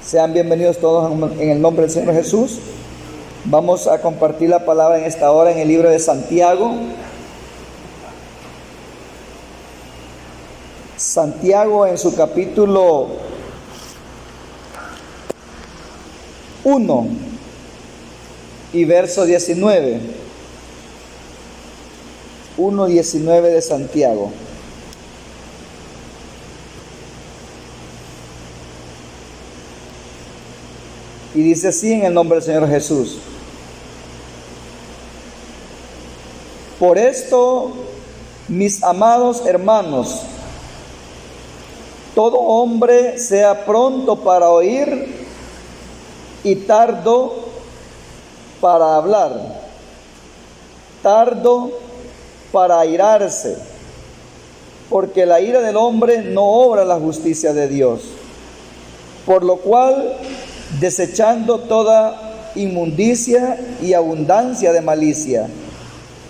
Sean bienvenidos todos en el nombre del Señor Jesús. Vamos a compartir la palabra en esta hora en el libro de Santiago. Santiago en su capítulo 1 y verso 19. 1:19 de Santiago. Y dice así en el nombre del Señor Jesús: por esto, mis amados hermanos, todo hombre sea pronto para oír y tardo para hablar, tardo para airarse, porque la ira del hombre no obra la justicia de Dios. Por lo cual, desechando toda inmundicia y abundancia de malicia,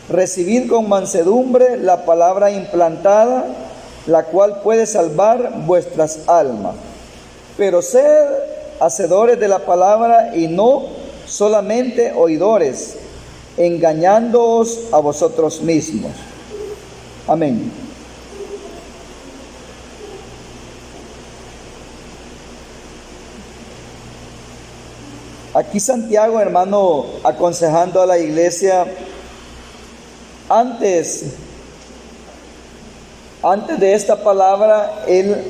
recibid con mansedumbre la palabra implantada, la cual puede salvar vuestras almas. Pero sed hacedores de la palabra y no solamente oidores, engañándoos a vosotros mismos. Amén. Aquí Santiago, hermano, aconsejando a la iglesia, antes de esta palabra, él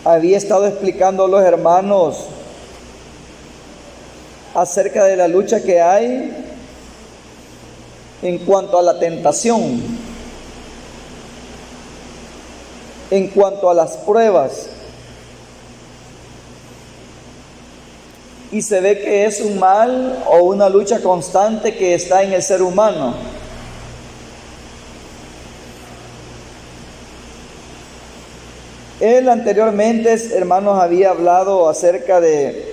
había estado explicando a los hermanos acerca de la lucha que hay en cuanto a la tentación, en cuanto a las pruebas. Y se ve que es un mal o una lucha constante que está en el ser humano. Él anteriormente, hermanos, había hablado acerca de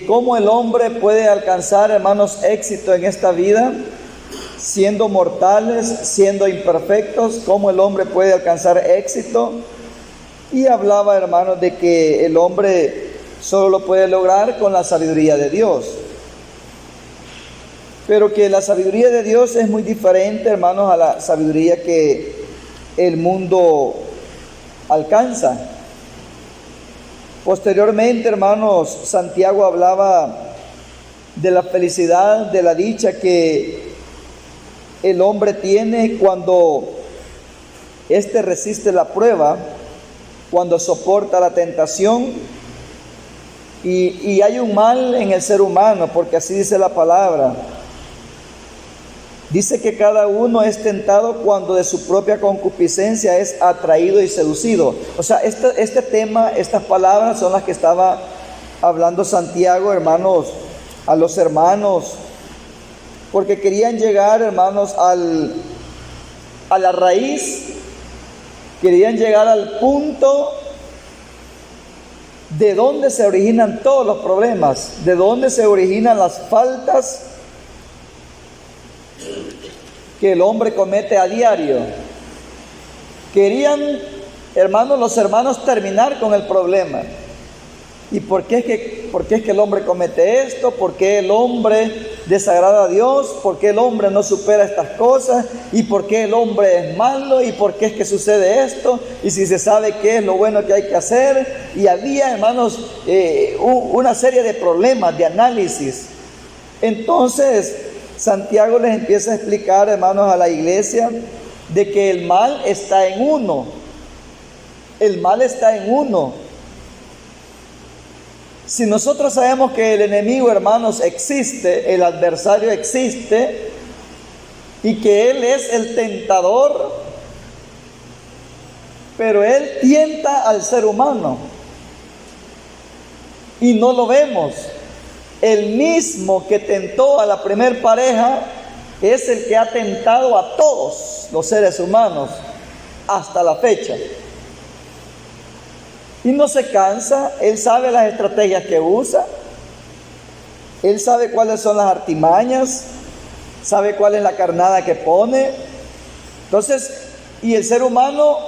cómo el hombre puede alcanzar, hermanos, éxito en esta vida, siendo mortales, siendo imperfectos, cómo el hombre puede alcanzar éxito. Y hablaba, hermanos, de que el hombre solo lo puede lograr con la sabiduría de Dios. Pero que la sabiduría de Dios es muy diferente, hermanos, a la sabiduría que el mundo alcanza. Posteriormente, hermanos, Santiago hablaba de la felicidad, de la dicha que el hombre tiene cuando éste resiste la prueba, cuando soporta la tentación. Y hay un mal en el ser humano, porque así dice la palabra. Dice que cada uno es tentado cuando de su propia concupiscencia es atraído y seducido. O sea, este tema, estas palabras son las que estaba hablando Santiago, hermanos, a los hermanos, porque querían llegar, hermanos, a la raíz. Querían llegar al punto de donde se originan todos los problemas, de donde se originan las faltas que el hombre comete a diario. Querían, hermanos, los hermanos terminar con el problema. ¿Y por qué es que el hombre comete esto? ¿Por qué el hombre desagrada a Dios? ¿Por qué el hombre no supera estas cosas? ¿Y por qué el hombre es malo? ¿Y por qué es que sucede esto? Y si se sabe qué es lo bueno que hay que hacer. Y había, hermanos, una serie de problemas, de análisis. Entonces, Santiago les empieza a explicar, hermanos, a la iglesia, de que el mal está en uno. El mal está en uno. Si nosotros sabemos que el enemigo, hermanos, existe, el adversario existe, y que él es el tentador, pero él tienta al ser humano y no lo vemos. El mismo que tentó a la primer pareja es el que ha tentado a todos los seres humanos hasta la fecha. Y no se cansa. Él sabe las estrategias que usa, él sabe cuáles son las artimañas, sabe cuál es la carnada que pone. Entonces, y el ser humano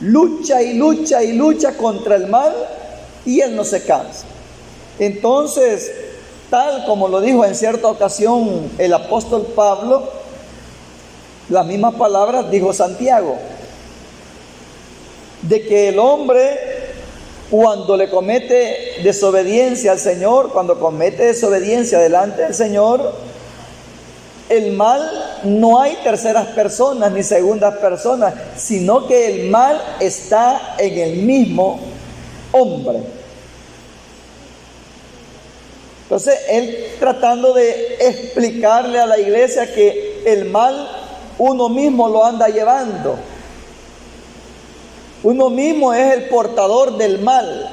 lucha y lucha y lucha contra el mal y él no se cansa. Entonces, tal como lo dijo en cierta ocasión el apóstol Pablo, las mismas palabras dijo Santiago, de que el hombre cuando le comete desobediencia al Señor, cuando comete desobediencia delante del Señor, el mal no hay terceras personas ni segundas personas, sino que el mal está en el mismo hombre. Entonces, él tratando de explicarle a la iglesia que el mal uno mismo lo anda llevando. Uno mismo es el portador del mal.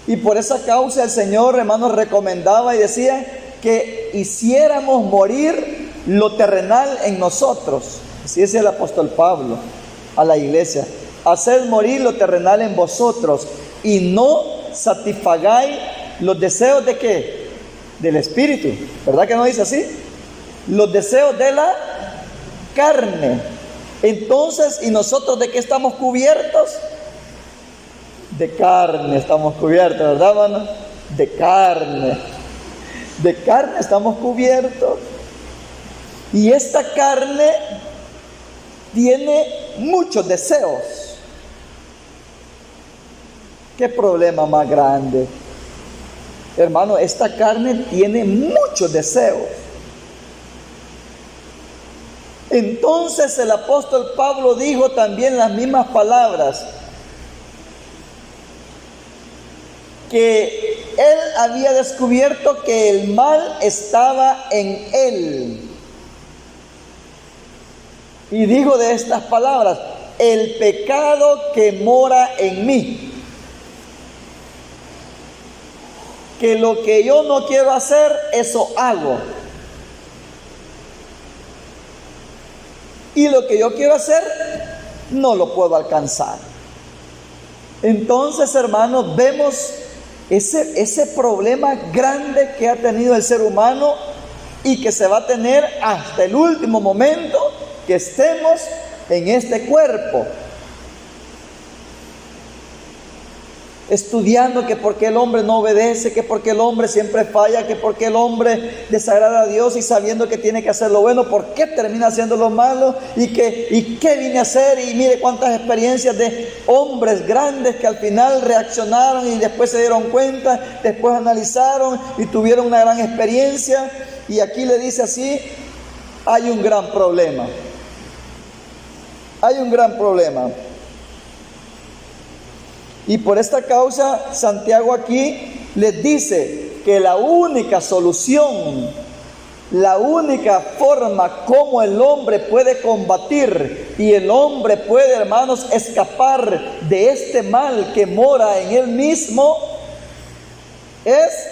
Y por esa causa el Señor, hermanos, recomendaba y decía que hiciéramos morir lo terrenal en nosotros. Así decía el apóstol Pablo a la iglesia. Haced morir lo terrenal en vosotros y no satisfagáis los deseos de ¿qué? Del espíritu. ¿Verdad que no dice así? Los deseos de la carne. Entonces, ¿y nosotros de qué estamos cubiertos? De carne estamos cubiertos, ¿verdad, hermano? De carne. De carne estamos cubiertos. Y esta carne tiene muchos deseos. ¿Qué problema más grande? Hermano, esta carne tiene muchos deseos. Entonces el apóstol Pablo dijo también las mismas palabras, que él había descubierto que el mal estaba en él. Y dijo de estas palabras, el pecado que mora en mí, que lo que yo no quiero hacer, eso hago. Y lo que yo quiero hacer, no lo puedo alcanzar. Entonces, hermanos, vemos ese problema grande que ha tenido el ser humano y que se va a tener hasta el último momento que estemos en este cuerpo. Estudiando que por qué el hombre no obedece, que por qué el hombre siempre falla, que por qué el hombre desagrada a Dios, y sabiendo que tiene que hacer lo bueno, ¿por qué termina haciendo lo malo? ¿Y qué vine a hacer? Y mire cuántas experiencias de hombres grandes que al final reaccionaron y después se dieron cuenta, después analizaron y tuvieron una gran experiencia. Y aquí le dice así, hay un gran problema. Hay un gran problema. Y por esta causa, Santiago aquí les dice que la única solución, la única forma como el hombre puede combatir y el hombre puede, hermanos, escapar de este mal que mora en él mismo, es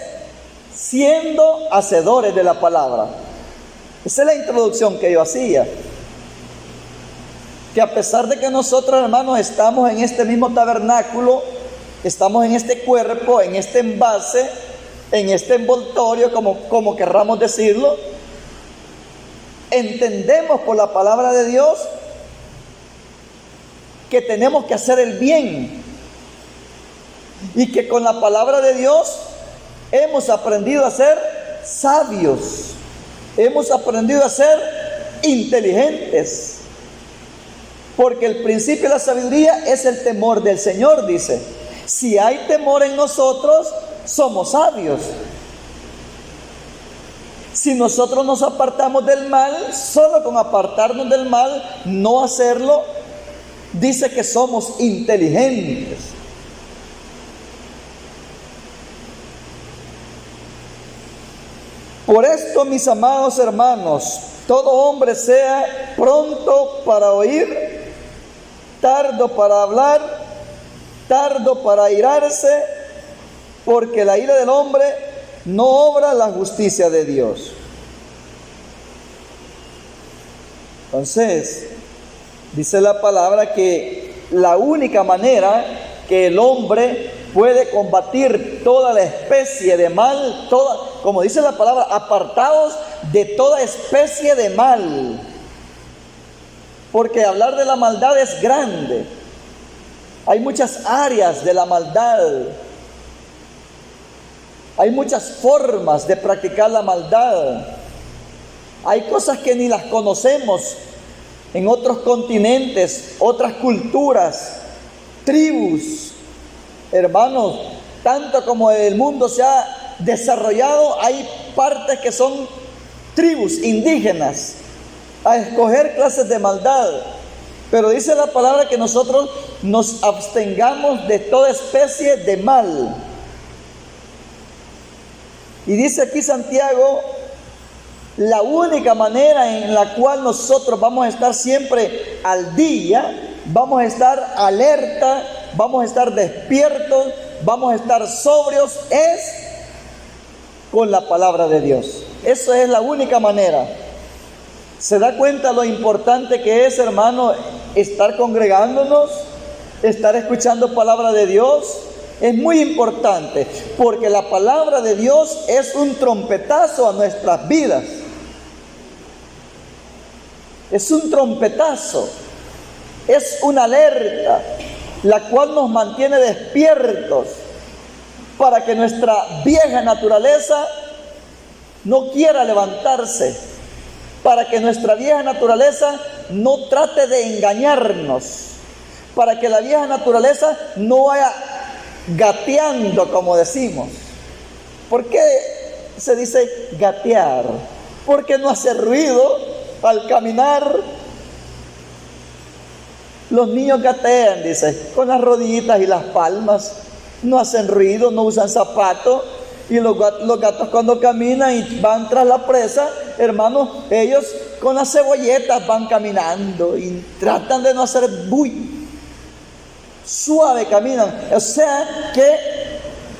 siendo hacedores de la palabra. Esa es la introducción que yo hacía. Que a pesar de que nosotros, hermanos, estamos en este mismo tabernáculo, estamos en este cuerpo, en este envase, en este envoltorio, como querramos decirlo, entendemos por la palabra de Dios que tenemos que hacer el bien y que con la palabra de Dios hemos aprendido a ser sabios, hemos aprendido a ser inteligentes. Porque el principio de la sabiduría es el temor del Señor, dice. Si hay temor en nosotros, somos sabios. Si nosotros nos apartamos del mal, solo con apartarnos del mal, no hacerlo, dice que somos inteligentes. Por esto, mis amados hermanos, todo hombre sea pronto para oír, tardo para hablar, tardo para airarse, porque la ira del hombre no obra la justicia de Dios. Entonces, dice la palabra que la única manera que el hombre puede combatir toda la especie de mal, como dice la palabra, apartados de toda especie de mal. porque hablar de la maldad es grande. Hay muchas áreas de la maldad. Hay muchas formas de practicar la maldad. Hay cosas que ni las conocemos en otros continentes, otras culturas, tribus. Hermanos, tanto como el mundo se ha desarrollado, hay partes que son tribus indígenas a escoger clases de maldad. Pero dice la palabra que nosotros nos abstengamos de toda especie de mal. Y dice aquí Santiago, la única manera en la cual nosotros vamos a estar siempre al día, vamos a estar alerta, vamos a estar despiertos, vamos a estar sobrios, es con la palabra de Dios. Esa es la única manera. ¿Se da cuenta lo importante que es, hermano, estar congregándonos, estar escuchando palabra de Dios? Es muy importante, porque la palabra de Dios es un trompetazo a nuestras vidas. Es un trompetazo, es una alerta, la cual nos mantiene despiertos para que nuestra vieja naturaleza no quiera levantarse, para que nuestra vieja naturaleza no trate de engañarnos, para que la vieja naturaleza no vaya gateando, como decimos. ¿Por qué se dice gatear? Porque no hace ruido al caminar. Los niños gatean, dice, con las rodillitas y las palmas. No hacen ruido, no usan zapatos. Y los gatos cuando caminan y van tras la presa, hermanos, ellos con las cebolletas van caminando y tratan de no hacer bulla. Suave caminan. O sea que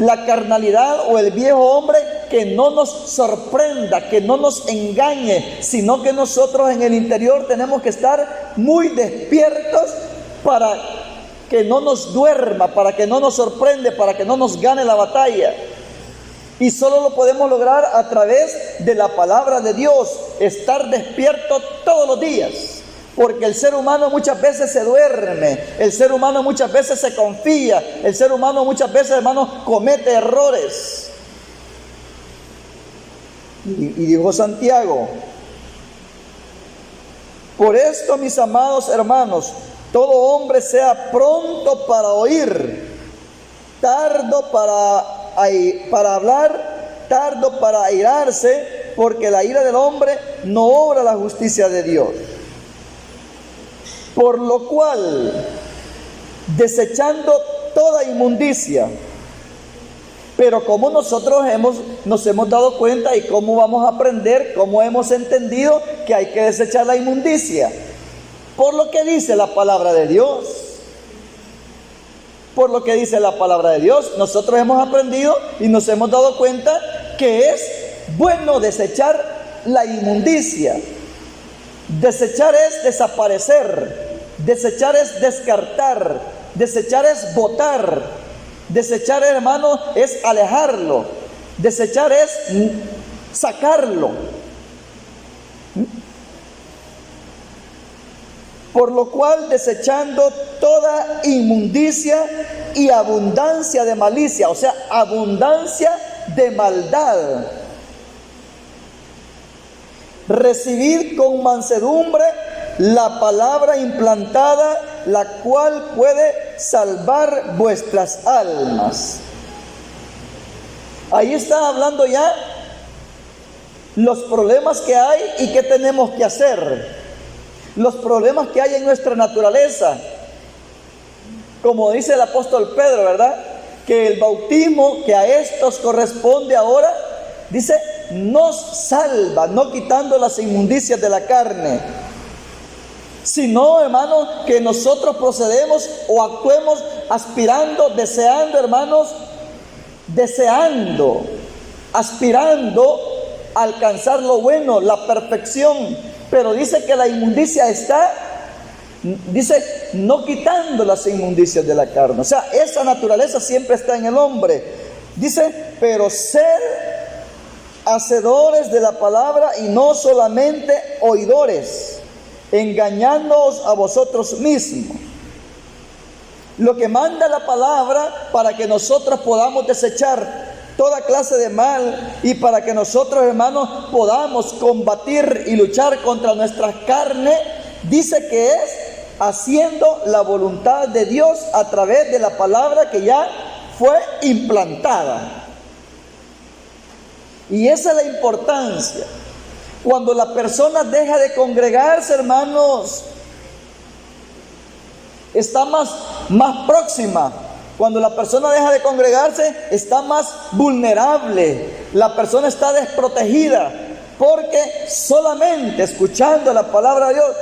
la carnalidad o el viejo hombre que no nos sorprenda, que no nos engañe, sino que nosotros en el interior tenemos que estar muy despiertos para que no nos duerma, para que no nos sorprenda, para que no nos gane la batalla. Y solo lo podemos lograr a través de la palabra de Dios, estar despierto todos los días. Porque el ser humano muchas veces se duerme, el ser humano muchas veces se confía, el ser humano muchas veces, hermanos, comete errores. Y dijo Santiago, por esto, mis amados hermanos, todo hombre sea pronto para oír, tardo para hablar, tardo para airarse, porque la ira del hombre no obra la justicia de Dios. Por lo cual, desechando toda inmundicia, pero como nosotros nos hemos dado cuenta y cómo vamos a aprender, cómo hemos entendido que hay que desechar la inmundicia, por lo que dice la palabra de Dios. Por lo que dice la palabra de Dios, nosotros hemos aprendido y nos hemos dado cuenta que es bueno desechar la inmundicia. Desechar es desaparecer, desechar es descartar, desechar es botar, desechar, hermano, es alejarlo, desechar es sacarlo. Por lo cual, desechando toda inmundicia y abundancia de malicia, o sea, abundancia de maldad, recibid con mansedumbre la palabra implantada, la cual puede salvar vuestras almas. Ahí está hablando ya los problemas que hay y qué tenemos que hacer. Los problemas que hay en nuestra naturaleza. Como dice el apóstol Pedro, ¿verdad? Que el bautismo que a estos corresponde ahora, dice, nos salva, no quitando las inmundicias de la carne, sino, hermanos, que nosotros procedemos o actuemos aspirando, deseando, hermanos, deseando, aspirando a alcanzar lo bueno, la perfección. Pero dice que la inmundicia está, dice, no quitando las inmundicias de la carne. O sea, esa naturaleza siempre está en el hombre. Dice, pero ser hacedores de la palabra y no solamente oidores, engañándoos a vosotros mismos. Lo que manda la palabra para que nosotros podamos desechar toda clase de mal y para que nosotros, hermanos, podamos combatir y luchar contra nuestra carne, dice que es haciendo la voluntad de Dios a través de la palabra que ya fue implantada. Y esa es la importancia. Cuando la persona deja de congregarse, hermanos, está más próxima. Cuando la persona deja de congregarse, está más vulnerable. La persona está desprotegida, porque solamente escuchando la palabra de Dios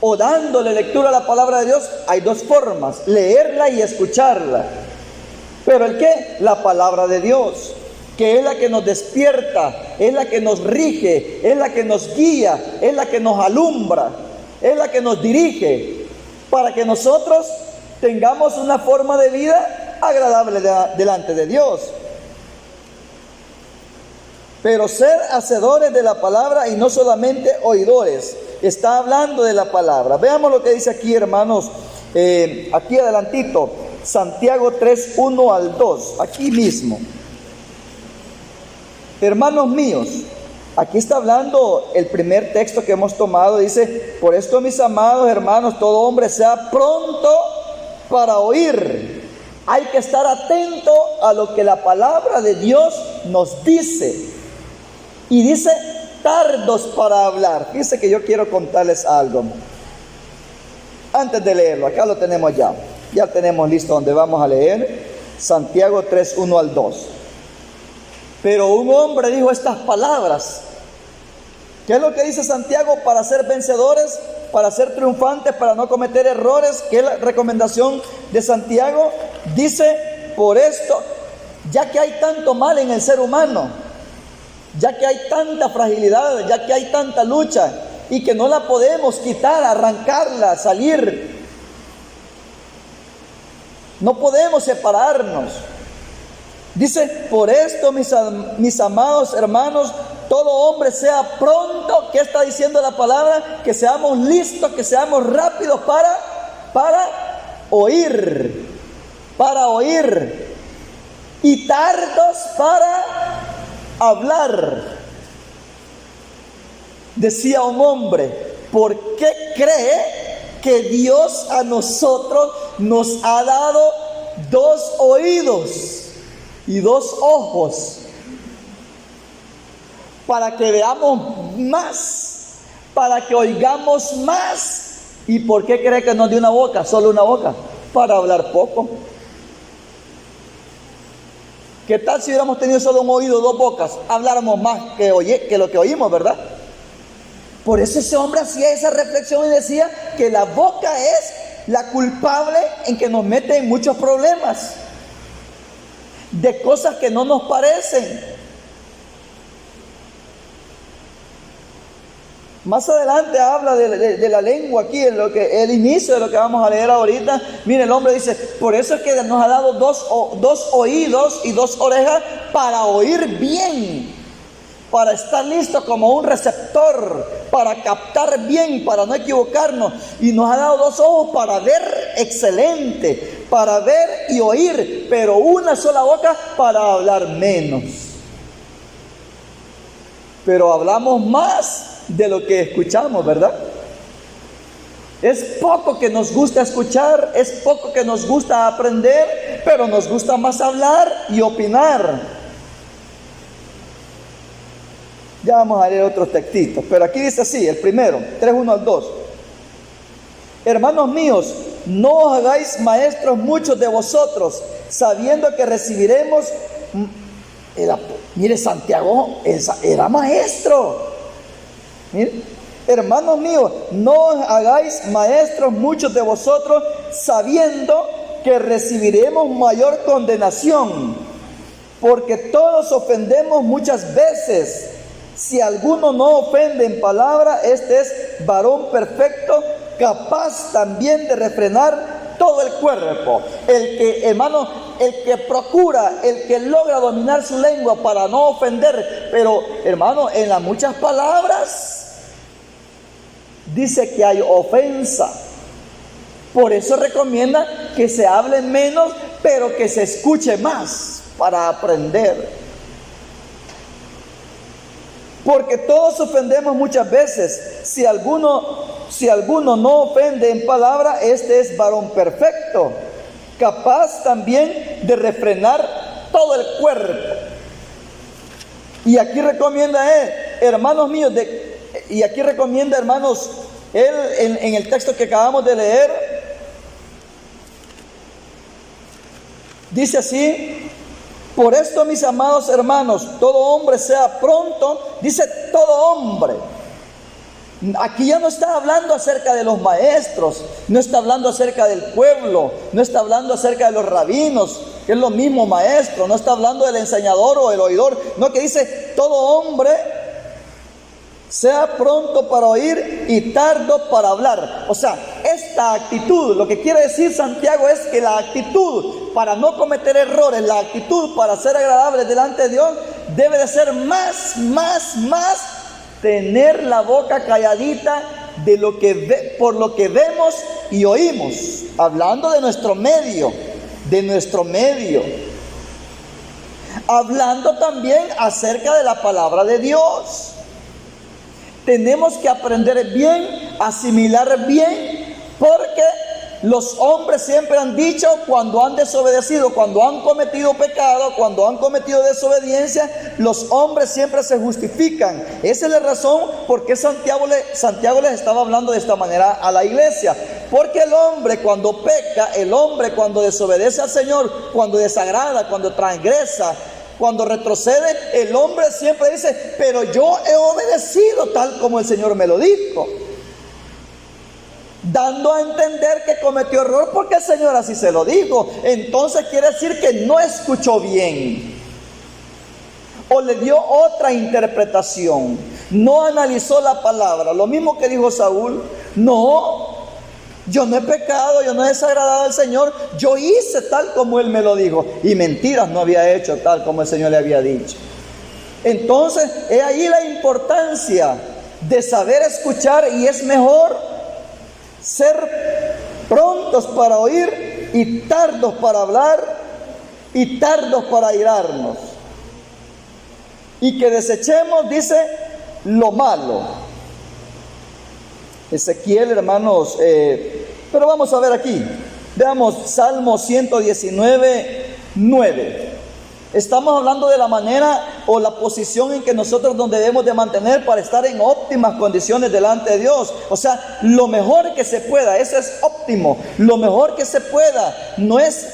o dándole lectura a la palabra de Dios, hay dos formas: leerla y escucharla. Pero ¿el qué? La palabra de Dios, que es la que nos despierta, es la que nos rige, es la que nos guía, es la que nos alumbra, es la que nos dirige, para que nosotros tengamos una forma de vida agradable delante de Dios. Pero ser hacedores de la palabra y no solamente oidores. Está hablando de la palabra. Veamos lo que dice aquí, hermanos, aquí adelantito, Santiago 3, 1 al 2, aquí mismo. Hermanos míos, aquí está hablando el primer texto que hemos tomado. Dice: por esto, mis amados hermanos, todo hombre sea pronto para oír. Hay que estar atento a lo que la palabra de Dios nos dice. Y dice: tardos para hablar. Fíjense que yo quiero contarles algo. Antes de leerlo, acá lo tenemos ya. Ya tenemos listo donde vamos a leer. Santiago 3, 1 al 2. Pero un hombre dijo estas palabras. ¿Qué es lo que dice Santiago? Para ser vencedores, para ser triunfantes, para no cometer errores. ¿Qué es la recomendación de Santiago? Dice: por esto, ya que hay tanto mal en el ser humano, ya que hay tanta fragilidad, ya que hay tanta lucha y que no la podemos quitar, arrancarla, salir, no podemos separarnos. Dice: por esto, mis amados hermanos, todo hombre sea pronto. ¿Qué está diciendo la palabra? Que seamos listos, que seamos rápidos para oír, y tardos para hablar. Decía un hombre: ¿por qué cree que Dios a nosotros nos ha dado dos oídos y dos ojos? Para que veamos más, para que oigamos más. ¿Y por qué cree que nos dio una boca? Solo una boca, para hablar poco. ¿Qué tal si hubiéramos tenido solo un oído, dos bocas? Habláramos más que lo que oímos, ¿verdad? Por eso ese hombre hacía esa reflexión y decía que la boca es la culpable en que nos mete en muchos problemas, de cosas que no nos parecen. Más adelante habla de la lengua aquí, el inicio de lo que vamos a leer ahorita. Mire, el hombre dice: por eso es que nos ha dado dos oídos y dos orejas para oír bien, para estar listo como un receptor, para captar bien, para no equivocarnos. Y nos ha dado dos ojos para ver excelente, para ver y oír, pero una sola boca para hablar menos. Pero hablamos más de lo que escuchamos, ¿verdad? Es poco que nos gusta escuchar, es poco que nos gusta aprender, pero nos gusta más hablar y opinar. Ya vamos a leer otros textitos, pero aquí dice así, el primero, 3, 1 al 2. Hermanos míos, no os hagáis maestros muchos de vosotros, sabiendo que recibiremos... Mire, Santiago era maestro. Mire, hermanos míos, no os hagáis maestros muchos de vosotros, sabiendo que recibiremos mayor condenación, porque todos ofendemos muchas veces. Si alguno no ofende en palabra, este es varón perfecto, capaz también de refrenar todo el cuerpo. El que, hermano, el que procura, el que logra dominar su lengua para no ofender, pero hermano, en las muchas palabras dice que hay ofensa. Por eso recomienda que se hable menos, pero que se escuche más para aprender. Porque todos ofendemos muchas veces. Si alguno no ofende en palabra, este es varón perfecto, capaz también de refrenar todo el cuerpo. Y aquí recomienda él, hermanos míos, él en el texto que acabamos de leer, dice así: por esto, mis amados hermanos, todo hombre sea pronto, dice todo hombre. Aquí ya no está hablando acerca de los maestros, no está hablando acerca del pueblo, no está hablando acerca de los rabinos, que es lo mismo maestro, no está hablando del enseñador o el oidor, no, que dice todo hombre sea pronto para oír y tardo para hablar. O sea, esta actitud, lo que quiere decir Santiago es que la actitud para no cometer errores, la actitud para ser agradable delante de Dios, debe de ser más, tener la boca calladita de por lo que vemos y oímos, hablando de nuestro medio, hablando también acerca de la palabra de Dios. Tenemos que aprender bien, asimilar bien, porque los hombres siempre han dicho, cuando han desobedecido, cuando han cometido pecado, cuando han cometido desobediencia, los hombres siempre se justifican. Esa es la razón por qué Santiago les estaba hablando de esta manera a la iglesia. Porque el hombre cuando peca, el hombre cuando desobedece al Señor, cuando desagrada, cuando transgresa, cuando retrocede, el hombre siempre dice: pero yo he obedecido tal como el Señor me lo dijo, dando a entender que cometió error porque el Señor así se lo dijo. Entonces quiere decir que no escuchó bien, o le dio otra interpretación, no analizó la palabra. Lo mismo que dijo Saúl: no, yo no he pecado, yo no he desagradado al Señor, yo hice tal como Él me lo dijo. Y mentiras, no había hecho tal como el Señor le había dicho. Entonces, es ahí la importancia de saber escuchar, y es mejor ser prontos para oír y tardos para hablar y tardos para airarnos. Y que desechemos, dice, lo malo. Ezequiel, hermanos, pero vamos a ver aquí. Veamos Salmo 119, 9. Estamos hablando de la manera o la posición en que nosotros nos debemos de mantener para estar en óptimas condiciones delante de Dios. O sea, lo mejor que se pueda, eso es óptimo. Lo mejor que se pueda, no es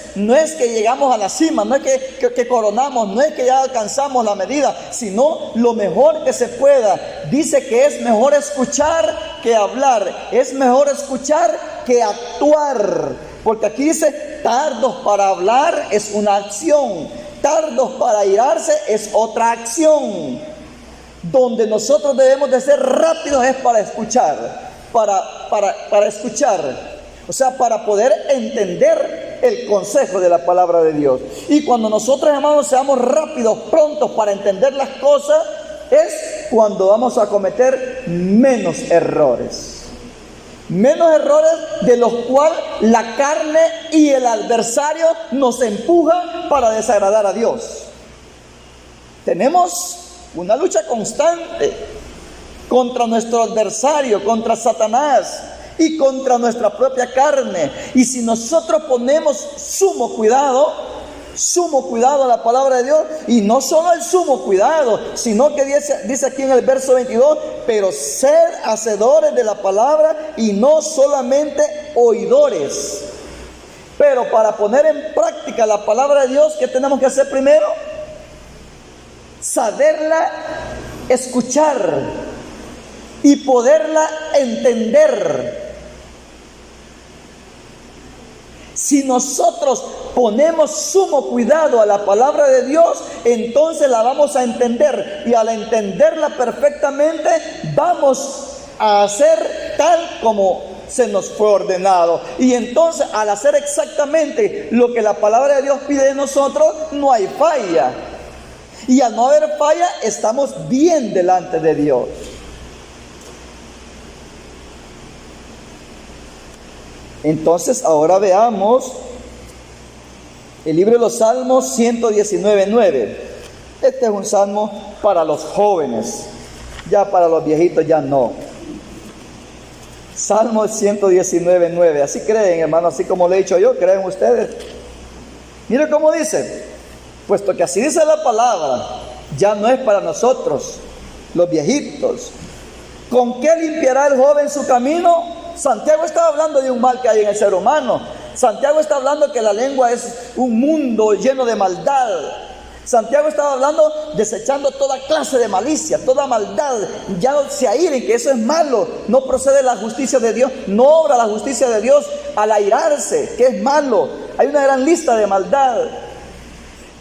que llegamos a la cima, no es que coronamos, no es que ya alcanzamos la medida, sino lo mejor que se pueda. Dice que es mejor escuchar que hablar, es mejor escuchar que actuar. Porque aquí dice, tardos para hablar es una acción, tardos para airarse es otra acción. Donde nosotros debemos de ser rápidos es para escuchar, para escuchar, o sea, para poder entender el consejo de la palabra de Dios. Y cuando nosotros, hermanos, seamos rápidos, prontos para entender las cosas, es cuando vamos a cometer menos errores de los cuales la carne y el adversario nos empujan para desagradar a Dios. Tenemos una lucha constante contra nuestro adversario, contra Satanás y contra nuestra propia carne. Y si nosotros ponemos sumo cuidado a la palabra de Dios, y no solo el sumo cuidado, sino que dice aquí en el verso 22, pero sed hacedores de la palabra y no solamente oidores. Pero para poner en práctica la palabra de Dios, ¿qué tenemos que hacer primero? Saberla escuchar y poderla entender. Si nosotros ponemos sumo cuidado a la palabra de Dios, entonces la vamos a entender, y al entenderla perfectamente vamos a hacer tal como se nos fue ordenado. Y entonces, al hacer exactamente lo que la palabra de Dios pide de nosotros, no hay falla. Y al no haber falla, estamos bien delante de Dios. Entonces, ahora veamos el libro de los Salmos 119:9. Este es un salmo para los jóvenes, ya para los viejitos ya no. Salmo 119:9. Así creen, hermano, así como le he dicho yo, ¿creen ustedes? Mire cómo dice: puesto que así dice la palabra, ya no es para nosotros, los viejitos. ¿Con qué limpiará el joven su camino? Santiago está hablando de un mal que hay en el ser humano. Santiago está hablando que la lengua es un mundo lleno de maldad. Santiago estaba hablando, desechando toda clase de malicia, toda maldad. Ya no se airen, que eso es malo. No procede la justicia de Dios, no obra la justicia de Dios al airarse, que es malo. Hay una gran lista de maldad.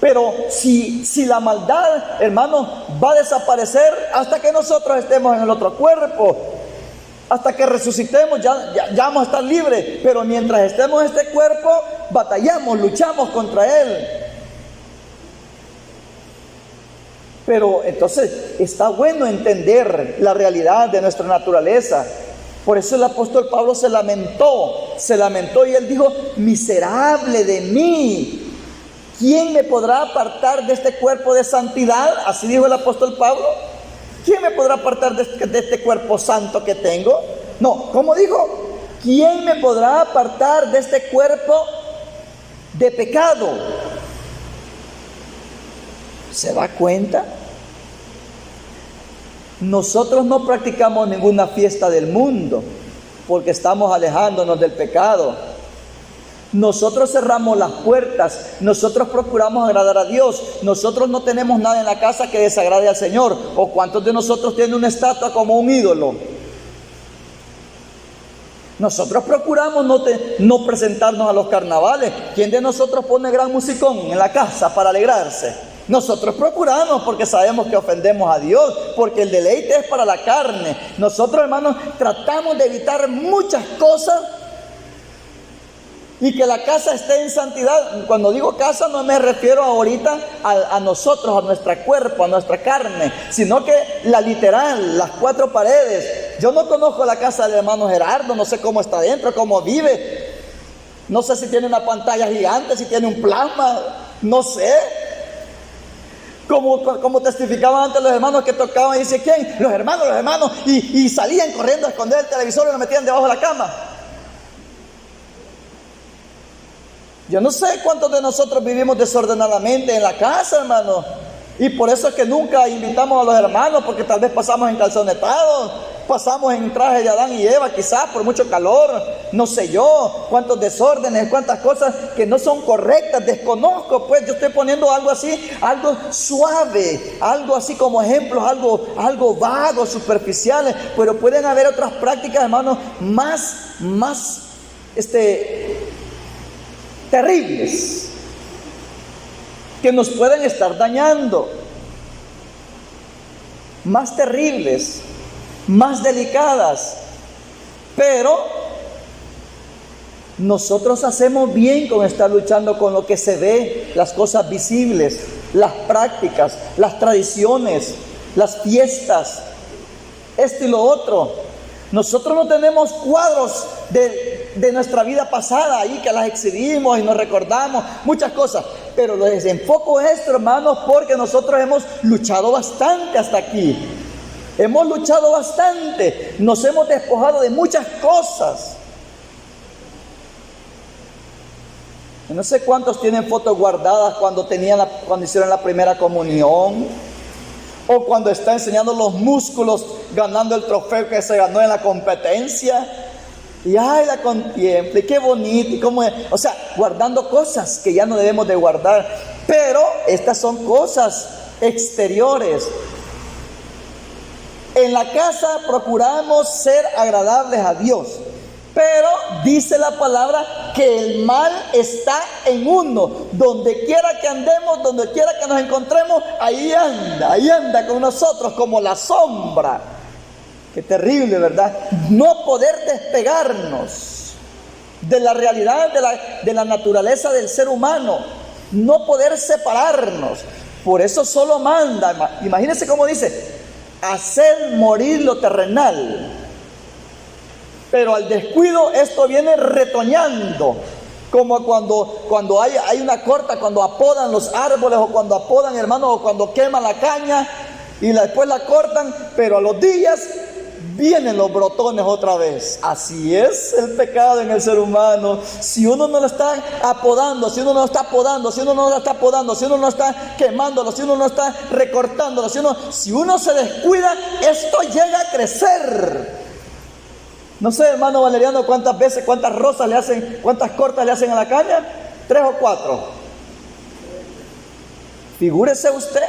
Pero si la maldad, hermanos, va a desaparecer hasta que nosotros estemos en el otro cuerpo. Hasta que resucitemos ya vamos a estar libres. Pero mientras estemos en este cuerpo, batallamos, luchamos contra él. Pero entonces está bueno entender la realidad de nuestra naturaleza. Por eso el apóstol Pablo se lamentó y él dijo: miserable de mí, ¿quién me podrá apartar de este cuerpo de santidad? Así dijo el apóstol Pablo. ¿Quién me podrá apartar de este cuerpo santo que tengo? No, ¿cómo dijo? ¿Quién me podrá apartar de este cuerpo de pecado? ¿Se da cuenta? Nosotros no practicamos ninguna fiesta del mundo porque estamos alejándonos del pecado. Nosotros cerramos las puertas, nosotros procuramos agradar a Dios, nosotros no tenemos nada en la casa que desagrade al Señor. ¿O cuántos de nosotros tienen una estatua como un ídolo? Nosotros procuramos no presentarnos a los carnavales. ¿Quién de nosotros pone gran musicón en la casa para alegrarse? Nosotros procuramos porque sabemos que ofendemos a Dios, porque el deleite es para la carne. Nosotros, hermanos, tratamos de evitar muchas cosas y que la casa esté en santidad. Cuando digo casa no me refiero ahorita a nosotros, a nuestro cuerpo, a nuestra carne, sino que la literal, las cuatro paredes. Yo no conozco la casa del hermano Gerardo, no sé cómo está adentro, cómo vive. No sé si tiene una pantalla gigante, si tiene un plasma, no sé. Como testificaban antes los hermanos que tocaban, y dice: ¿quién? Los hermanos, y salían corriendo a esconder el televisor y lo metían debajo de la cama. Yo no sé cuántos de nosotros vivimos desordenadamente en la casa, hermano. Y por eso es que nunca invitamos a los hermanos, porque tal vez pasamos en calzonetados, pasamos en traje de Adán y Eva, quizás por mucho calor, no sé yo, cuántos desórdenes, cuántas cosas que no son correctas, desconozco. Pues yo estoy poniendo algo así, algo suave, algo así como ejemplos, algo vago, superficiales, pero pueden haber otras prácticas, hermanos, más terribles, que nos pueden estar dañando, más terribles, más delicadas. Pero nosotros hacemos bien con estar luchando con lo que se ve, las cosas visibles, las prácticas, las tradiciones, las fiestas, esto y lo otro. Nosotros no tenemos cuadros de nuestra vida pasada ahí que las exhibimos y nos recordamos muchas cosas, pero les enfoco esto, hermanos, porque nosotros hemos luchado bastante hasta aquí. Hemos luchado bastante, nos hemos despojado de muchas cosas. No sé cuántos tienen fotos guardadas cuando hicieron la primera comunión, o cuando está enseñando los músculos, ganando el trofeo que se ganó en la competencia. Y ay, la contempla, y qué bonito, y cómo es. O sea, guardando cosas que ya no debemos de guardar. Pero estas son cosas exteriores. En la casa procuramos ser agradables a Dios. Pero dice la palabra que el mal está en uno. Donde quiera que andemos, donde quiera que nos encontremos, ahí anda con nosotros como la sombra. Qué terrible, ¿verdad? No poder despegarnos de la realidad, de la naturaleza del ser humano. No poder separarnos. Por eso solo manda, imagínense cómo dice: hacer morir lo terrenal. pero al descuido esto viene retoñando. Como cuando hay una corta, cuando apodan los árboles, o cuando apodan, hermanos, o cuando queman la caña y después la cortan, pero a los días vienen los brotones otra vez. Así es el pecado en el ser humano. Si uno no lo está apodando, si uno no lo está podando, si uno no lo está podando, si uno no está quemándolo, si uno no está recortándolo, si uno se descuida, esto llega a crecer. No sé, hermano Valeriano, cuántas rosas le hacen, cuántas cortas le hacen a la caña. 3 o 4. Figúrese usted,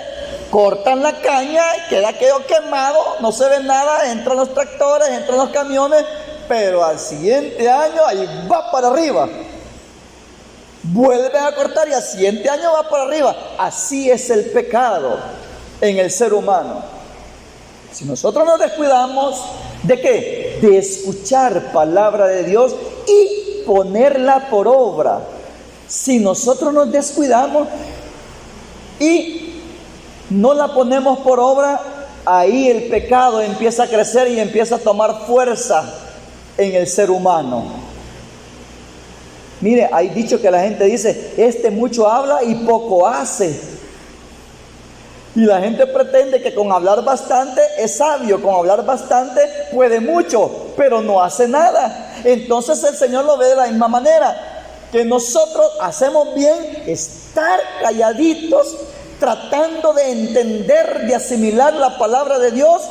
cortan la caña, queda aquello quemado, no se ve nada, entran los tractores, entran los camiones, pero al siguiente año ahí va para arriba. Vuelven a cortar y al siguiente año va para arriba. Así es el pecado en el ser humano. Si nosotros nos descuidamos, ¿de qué? De escuchar palabra de Dios y ponerla por obra. Si nosotros nos descuidamos y no la ponemos por obra, ahí el pecado empieza a crecer y empieza a tomar fuerza en el ser humano. Mire, hay dicho que la gente dice, este mucho habla y poco hace. Y la gente pretende que con hablar bastante es sabio, con hablar bastante puede mucho, pero no hace nada. Entonces el Señor lo ve de la misma manera, que nosotros hacemos bien estar calladitos, tratando de entender, de asimilar la palabra de Dios,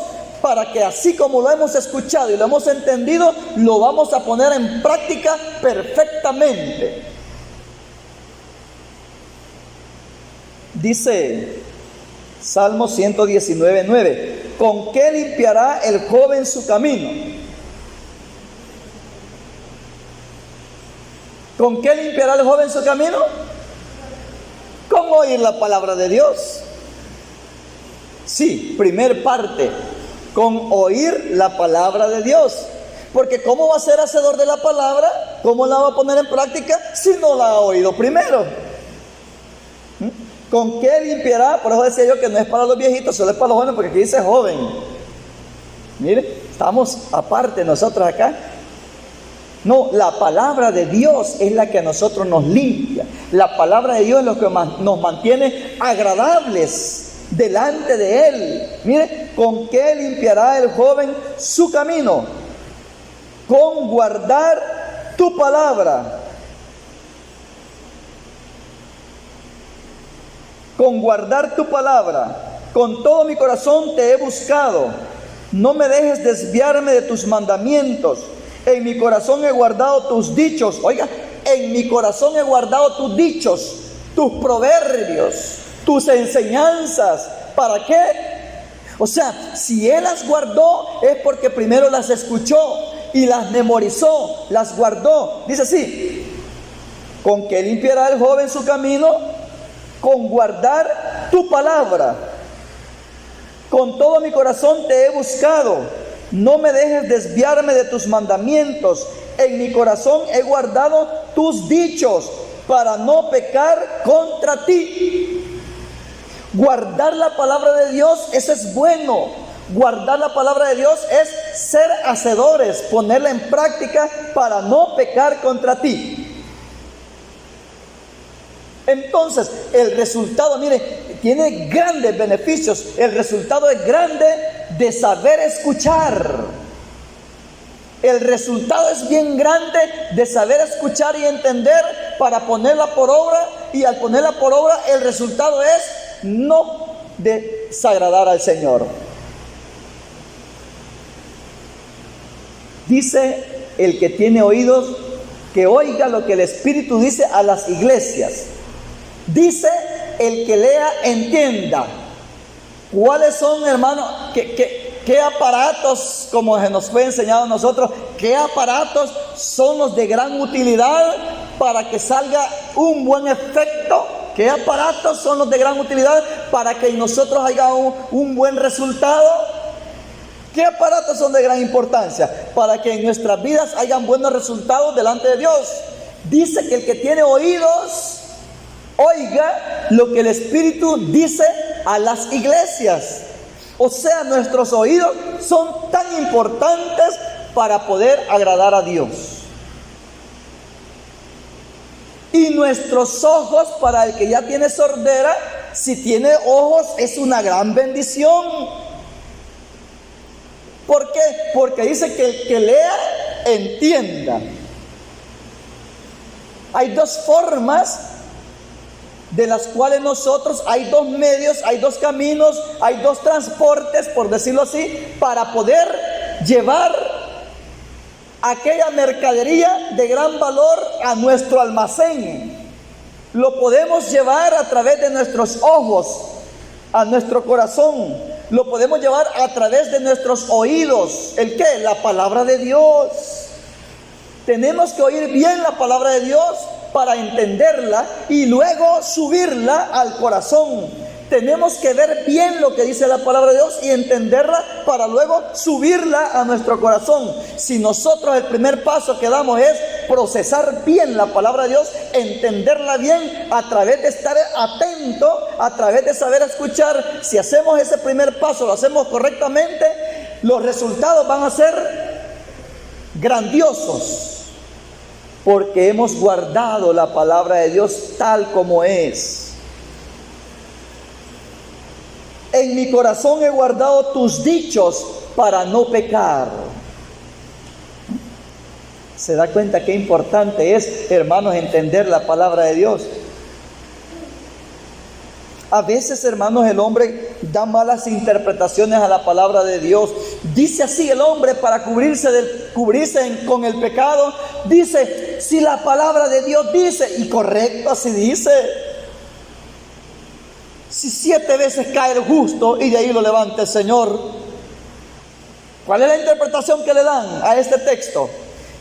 para que así como lo hemos escuchado y lo hemos entendido, lo vamos a poner en práctica perfectamente. Dice Salmo 119:9, ¿con qué limpiará el joven su camino? ¿Con qué limpiará el joven su camino? Con oír la palabra de Dios. Sí, primer parte, con oír la palabra de Dios. Porque ¿cómo va a ser hacedor de la palabra? ¿Cómo la va a poner en práctica si no la ha oído primero? ¿Con qué limpiará? Por eso decía yo que no es para los viejitos, solo es para los jóvenes, porque aquí dice joven. Mire, estamos aparte nosotros acá. No, la palabra de Dios es la que a nosotros nos limpia. La palabra de Dios es lo que nos mantiene agradables delante de Él. Mire, ¿con qué limpiará el joven su camino? Con guardar tu palabra. Con guardar tu palabra. Con todo mi corazón te he buscado. No me dejes desviarme de tus mandamientos. En mi corazón he guardado tus dichos. Oiga, en mi corazón he guardado tus dichos, tus proverbios, tus enseñanzas. ¿Para qué? O sea, si Él las guardó es porque primero las escuchó y las memorizó, las guardó. Dice así: ¿con qué limpiará el joven su camino? Con guardar tu palabra. Con todo mi corazón te he buscado. No me dejes desviarme de tus mandamientos. En mi corazón he guardado tus dichos para no pecar contra ti. Guardar la palabra de Dios, eso es bueno. Guardar la palabra de Dios es ser hacedores, ponerla en práctica para no pecar contra ti. Entonces, el resultado, mire, tiene grandes beneficios. El resultado es grande de saber escuchar. El resultado es bien grande de saber escuchar y entender para ponerla por obra. Y al ponerla por obra, el resultado es no desagradar al Señor. Dice el que tiene oídos, que oiga lo que el Espíritu dice a las iglesias. Dice el que lea, entienda. ¿Cuáles son, hermanos? ¿Qué aparatos, como se nos fue enseñado a nosotros, qué aparatos son los de gran utilidad para que salga un buen efecto? ¿Qué aparatos son los de gran utilidad para que en nosotros haya un buen resultado? ¿Qué aparatos son de gran importancia para que en nuestras vidas hayan buenos resultados delante de Dios? Dice que el que tiene oídos, oiga lo que el Espíritu dice a las iglesias. O sea, nuestros oídos son tan importantes para poder agradar a Dios. Y nuestros ojos, para el que ya tiene sordera, si tiene ojos es una gran bendición. ¿Por qué? Porque dice que el que lea, entienda. Hay dos formas de las cuales nosotros, hay dos medios, hay dos caminos, hay dos transportes, por decirlo así, para poder llevar aquella mercadería de gran valor a nuestro almacén. Lo podemos llevar a través de nuestros ojos, a nuestro corazón. Lo podemos llevar a través de nuestros oídos. ¿El qué? La palabra de Dios. Tenemos que oír bien la palabra de Dios para entenderla y luego subirla al corazón. Tenemos que ver bien lo que dice la palabra de Dios y entenderla para luego subirla a nuestro corazón. Si nosotros el primer paso que damos es procesar bien la palabra de Dios, entenderla bien a través de estar atento, a través de saber escuchar, si hacemos ese primer paso, lo hacemos correctamente, los resultados van a ser grandiosos, porque hemos guardado la palabra de Dios tal como es. En mi corazón he guardado tus dichos para no pecar. ¿Se da cuenta qué importante es, hermanos, entender la palabra de Dios? A veces, hermanos, el hombre da malas interpretaciones a la palabra de Dios. Dice así el hombre para cubrirse con el pecado. Dice, si la palabra de Dios dice, y correcto, así dice. Si 7 veces cae el justo y de ahí lo levanta el Señor. ¿Cuál es la interpretación que le dan a este texto?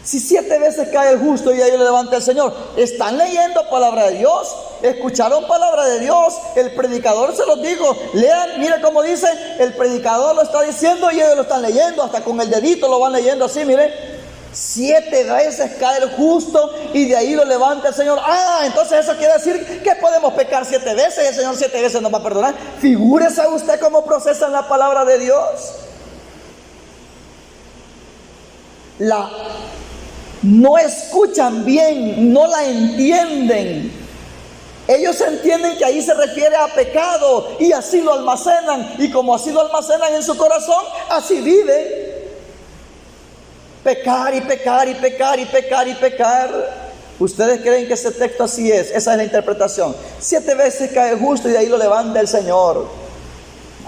Si 7 veces cae el justo y de ahí lo levanta el Señor. ¿Están leyendo palabra de Dios? ¿Escucharon palabra de Dios? El predicador se los dijo. Lean, mire cómo dice. El predicador lo está diciendo y ellos lo están leyendo. Hasta con el dedito lo van leyendo así, mire. 7 veces cae el justo y de ahí lo levanta el Señor. Entonces eso quiere decir que podemos pecar 7 veces y el Señor 7 veces nos va a perdonar. Figúrese usted cómo procesan la palabra de Dios. No escuchan bien, no la entienden. Ellos entienden que ahí se refiere a pecado y así lo almacenan. Y como así lo almacenan en su corazón, así viven. Pecar y pecar y pecar y pecar y pecar. ¿Ustedes creen que ese texto así es? Esa es la interpretación. 7 veces cae el justo y de ahí lo levanta el Señor.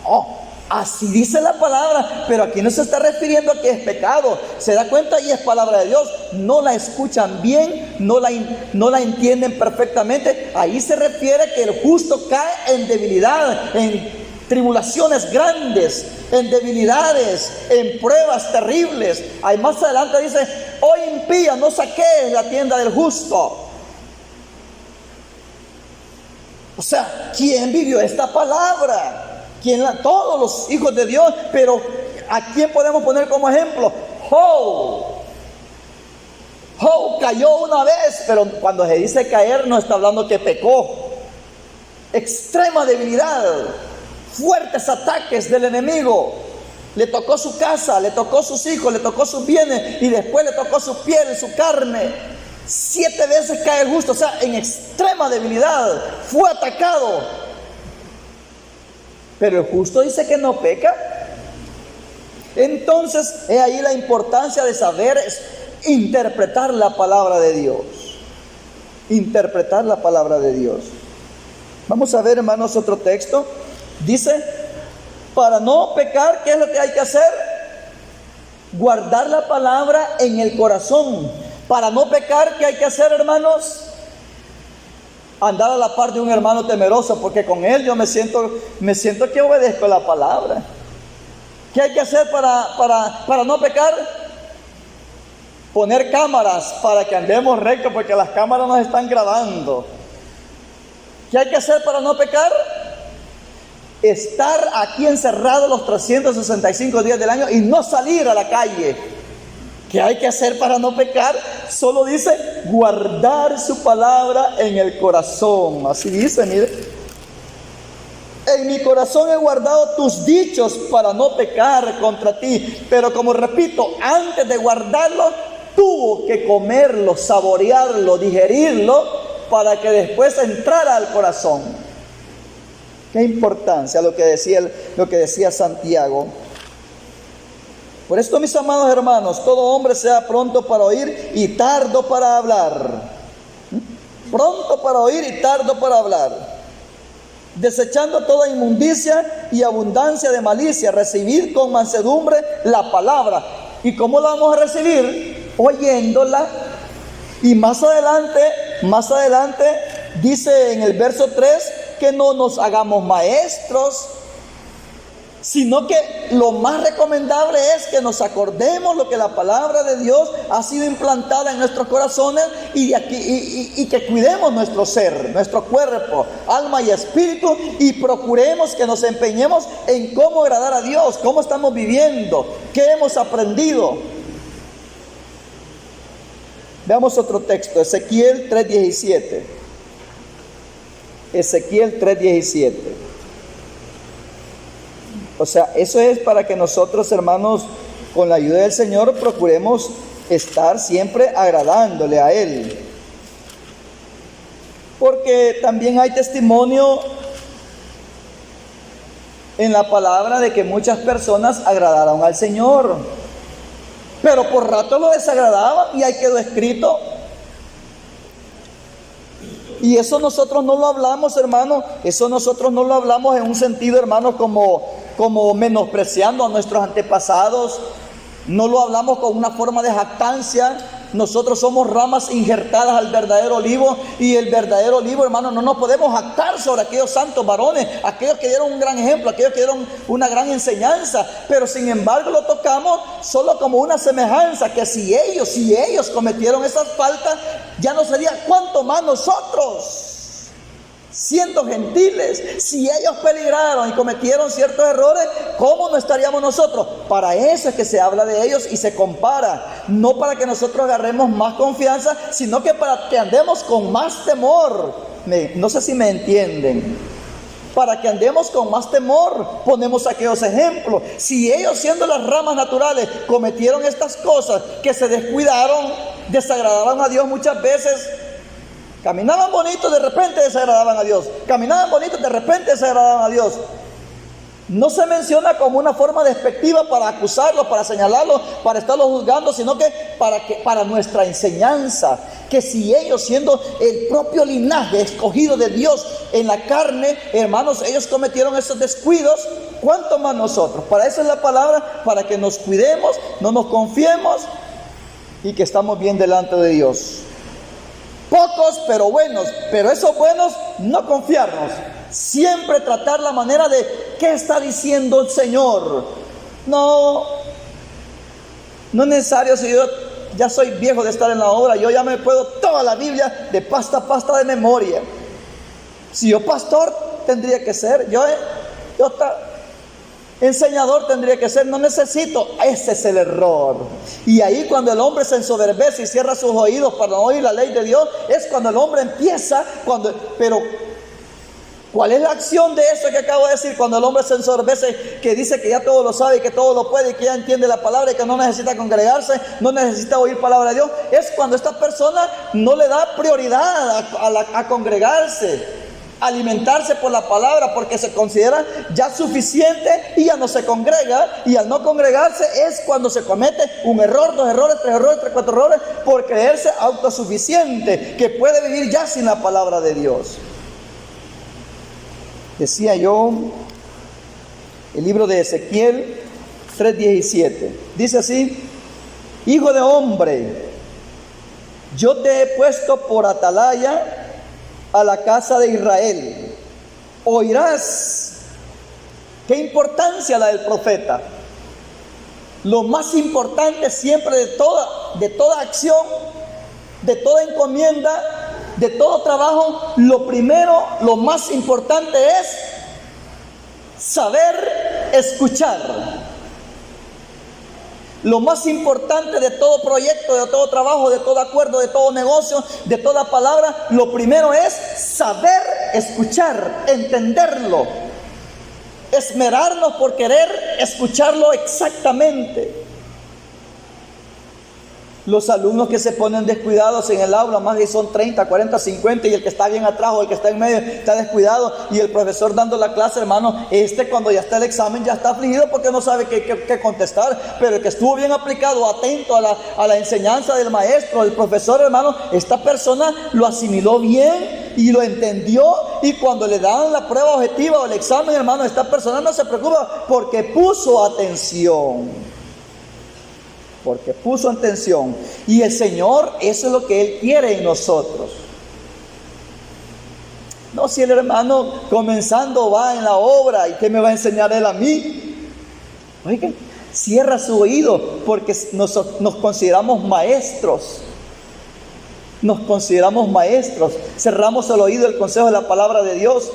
No, así dice la palabra, pero aquí no se está refiriendo a que es pecado. ¿Se da cuenta? Y es palabra de Dios. No la escuchan bien, no la entienden perfectamente. Ahí se refiere que el justo cae en debilidad, en tribulaciones grandes, en debilidades, en pruebas terribles. Ahí más adelante dice, oh impía, no saquees la tienda del justo. O sea, ¿quién vivió esta palabra? Todos los hijos de Dios. Pero ¿a quién podemos poner como ejemplo? Job cayó una vez, pero cuando se dice caer no está hablando que pecó. Extrema debilidad, fuertes ataques del enemigo. Le tocó su casa, le tocó sus hijos, le tocó sus bienes y después le tocó su piel, su carne. 7 veces cae el justo, o sea, en extrema debilidad, fue atacado. Pero el justo dice que no peca. Entonces, es ahí la importancia de saber interpretar la palabra de Dios. Interpretar la palabra de Dios. Vamos a ver, hermanos, otro texto. Dice, para no pecar, ¿qué es lo que hay que hacer? Guardar la palabra en el corazón. Para no pecar, ¿qué hay que hacer, hermanos? Andar a la par de un hermano temeroso, porque con él yo me siento que obedezco la palabra. ¿Qué hay que hacer para no pecar? Poner cámaras para que andemos recto, porque las cámaras nos están grabando. ¿Qué hay que hacer para no pecar? Estar aquí encerrado los 365 días del año y no salir a la calle. ¿Qué hay que hacer para no pecar? Solo dice guardar su palabra en el corazón. Así dice, mire. en mi corazón he guardado tus dichos para no pecar contra ti. Pero como repito, antes de guardarlo, tuvo que comerlo, saborearlo, digerirlo, para que después entrara al corazón. Qué importancia lo que decía Santiago. Por esto, mis amados hermanos, todo hombre sea pronto para oír y tardo para hablar. Pronto para oír y tardo para hablar. Desechando toda inmundicia y abundancia de malicia, recibid con mansedumbre la palabra. ¿Y cómo la vamos a recibir? Oyéndola. Y más adelante dice en el verso 3 que no nos hagamos maestros, sino que lo más recomendable es que nos acordemos lo que la palabra de Dios ha sido implantada en nuestros corazones y que cuidemos nuestro ser, nuestro cuerpo, alma y espíritu, y procuremos que nos empeñemos en cómo agradar a Dios, cómo estamos viviendo, qué hemos aprendido. Veamos otro texto, Ezequiel 3:17. Ezequiel 3:17. O sea, eso es para que nosotros, hermanos, con la ayuda del Señor, procuremos estar siempre agradándole a Él. Porque también hay testimonio en la palabra de que muchas personas agradaron al Señor, pero por rato lo desagradaban, y ahí quedó escrito. Y eso nosotros no lo hablamos, hermano. Eso nosotros no lo hablamos en un sentido, hermano, como menospreciando a nuestros antepasados. No lo hablamos con una forma de jactancia. Nosotros somos ramas injertadas al verdadero olivo, y el verdadero olivo, hermano, no nos podemos jactar sobre aquellos santos varones, aquellos que dieron un gran ejemplo, aquellos que dieron una gran enseñanza, pero sin embargo lo tocamos solo como una semejanza, que si ellos cometieron esas faltas, ya no sería cuanto más nosotros, siendo gentiles. Si ellos peligraron y cometieron ciertos errores, ¿cómo no estaríamos nosotros? Para eso es que se habla de ellos y se compara, no para que nosotros agarremos más confianza, sino que para que andemos con más temor. No sé si me entienden. Para que andemos con más temor, ponemos aquellos ejemplos. Si ellos, siendo las ramas naturales, cometieron estas cosas, que se descuidaron, desagradaron a Dios muchas veces, caminaban bonitos, de repente desagradaban a Dios. Caminaban bonitos, de repente desagradaban a Dios. No se menciona como una forma despectiva para acusarlos, para señalarlos, para estarlos juzgando, sino que para nuestra enseñanza. Que si ellos, siendo el propio linaje escogido de Dios en la carne, hermanos, ellos cometieron esos descuidos, ¿cuánto más nosotros? Para eso es la palabra, para que nos cuidemos, no nos confiemos y que estamos bien delante de Dios. Pocos pero buenos, pero esos buenos no confiarnos, siempre tratar la manera de ¿qué está diciendo el Señor? No es necesario. Si yo ya soy viejo de estar en la obra, yo ya me puedo toda la Biblia de pasta a pasta de memoria. Si yo pastor tendría que ser, yo enseñador tendría que ser, no necesito. Ese es el error. Y ahí, cuando el hombre se ensoberbece y cierra sus oídos para no oír la ley de Dios, es cuando el hombre empieza. Pero ¿cuál es la acción de eso que acabo de decir? Cuando el hombre se ensoberbece, que dice que ya todo lo sabe y que todo lo puede y que ya entiende la palabra y que no necesita congregarse, no necesita oír palabra de Dios, es cuando esta persona no le da prioridad a congregarse, alimentarse por la palabra, porque se considera ya suficiente y ya no se congrega. Y al no congregarse es cuando se comete un error, 2 errores, 3 errores, 3, 4 errores, por creerse autosuficiente, que puede vivir ya sin la palabra de Dios. Decía yo, el libro de Ezequiel 3:17, dice así: hijo de hombre, yo te he puesto por atalaya a la casa de Israel. Oirás. Qué importancia la del profeta. Lo más importante siempre de toda acción, de toda encomienda, de todo trabajo, lo primero, lo más importante es saber escuchar. Lo más importante de todo proyecto, de todo trabajo, de todo acuerdo, de todo negocio, de toda palabra, lo primero es saber escuchar, entenderlo. esmerarnos por querer escucharlo exactamente. Los alumnos que se ponen descuidados en el aula, más de son 30, 40, 50, y el que está bien atrás o el que está en medio está descuidado, y el profesor dando la clase, hermano, cuando ya está el examen ya está afligido porque no sabe qué contestar. Pero el que estuvo bien aplicado, atento a la enseñanza del maestro, del profesor, hermano, esta persona lo asimiló bien y lo entendió, y cuando le dan la prueba objetiva o el examen, hermano, esta persona no se preocupa porque puso atención. Porque puso atención. Y el Señor, eso es lo que Él quiere en nosotros. No, si el hermano comenzando va en la obra, ¿y qué me va a enseñar Él a mí? Oigan, cierra su oído, porque nos consideramos maestros. Nos consideramos maestros. Cerramos el oído del consejo de la palabra de Dios.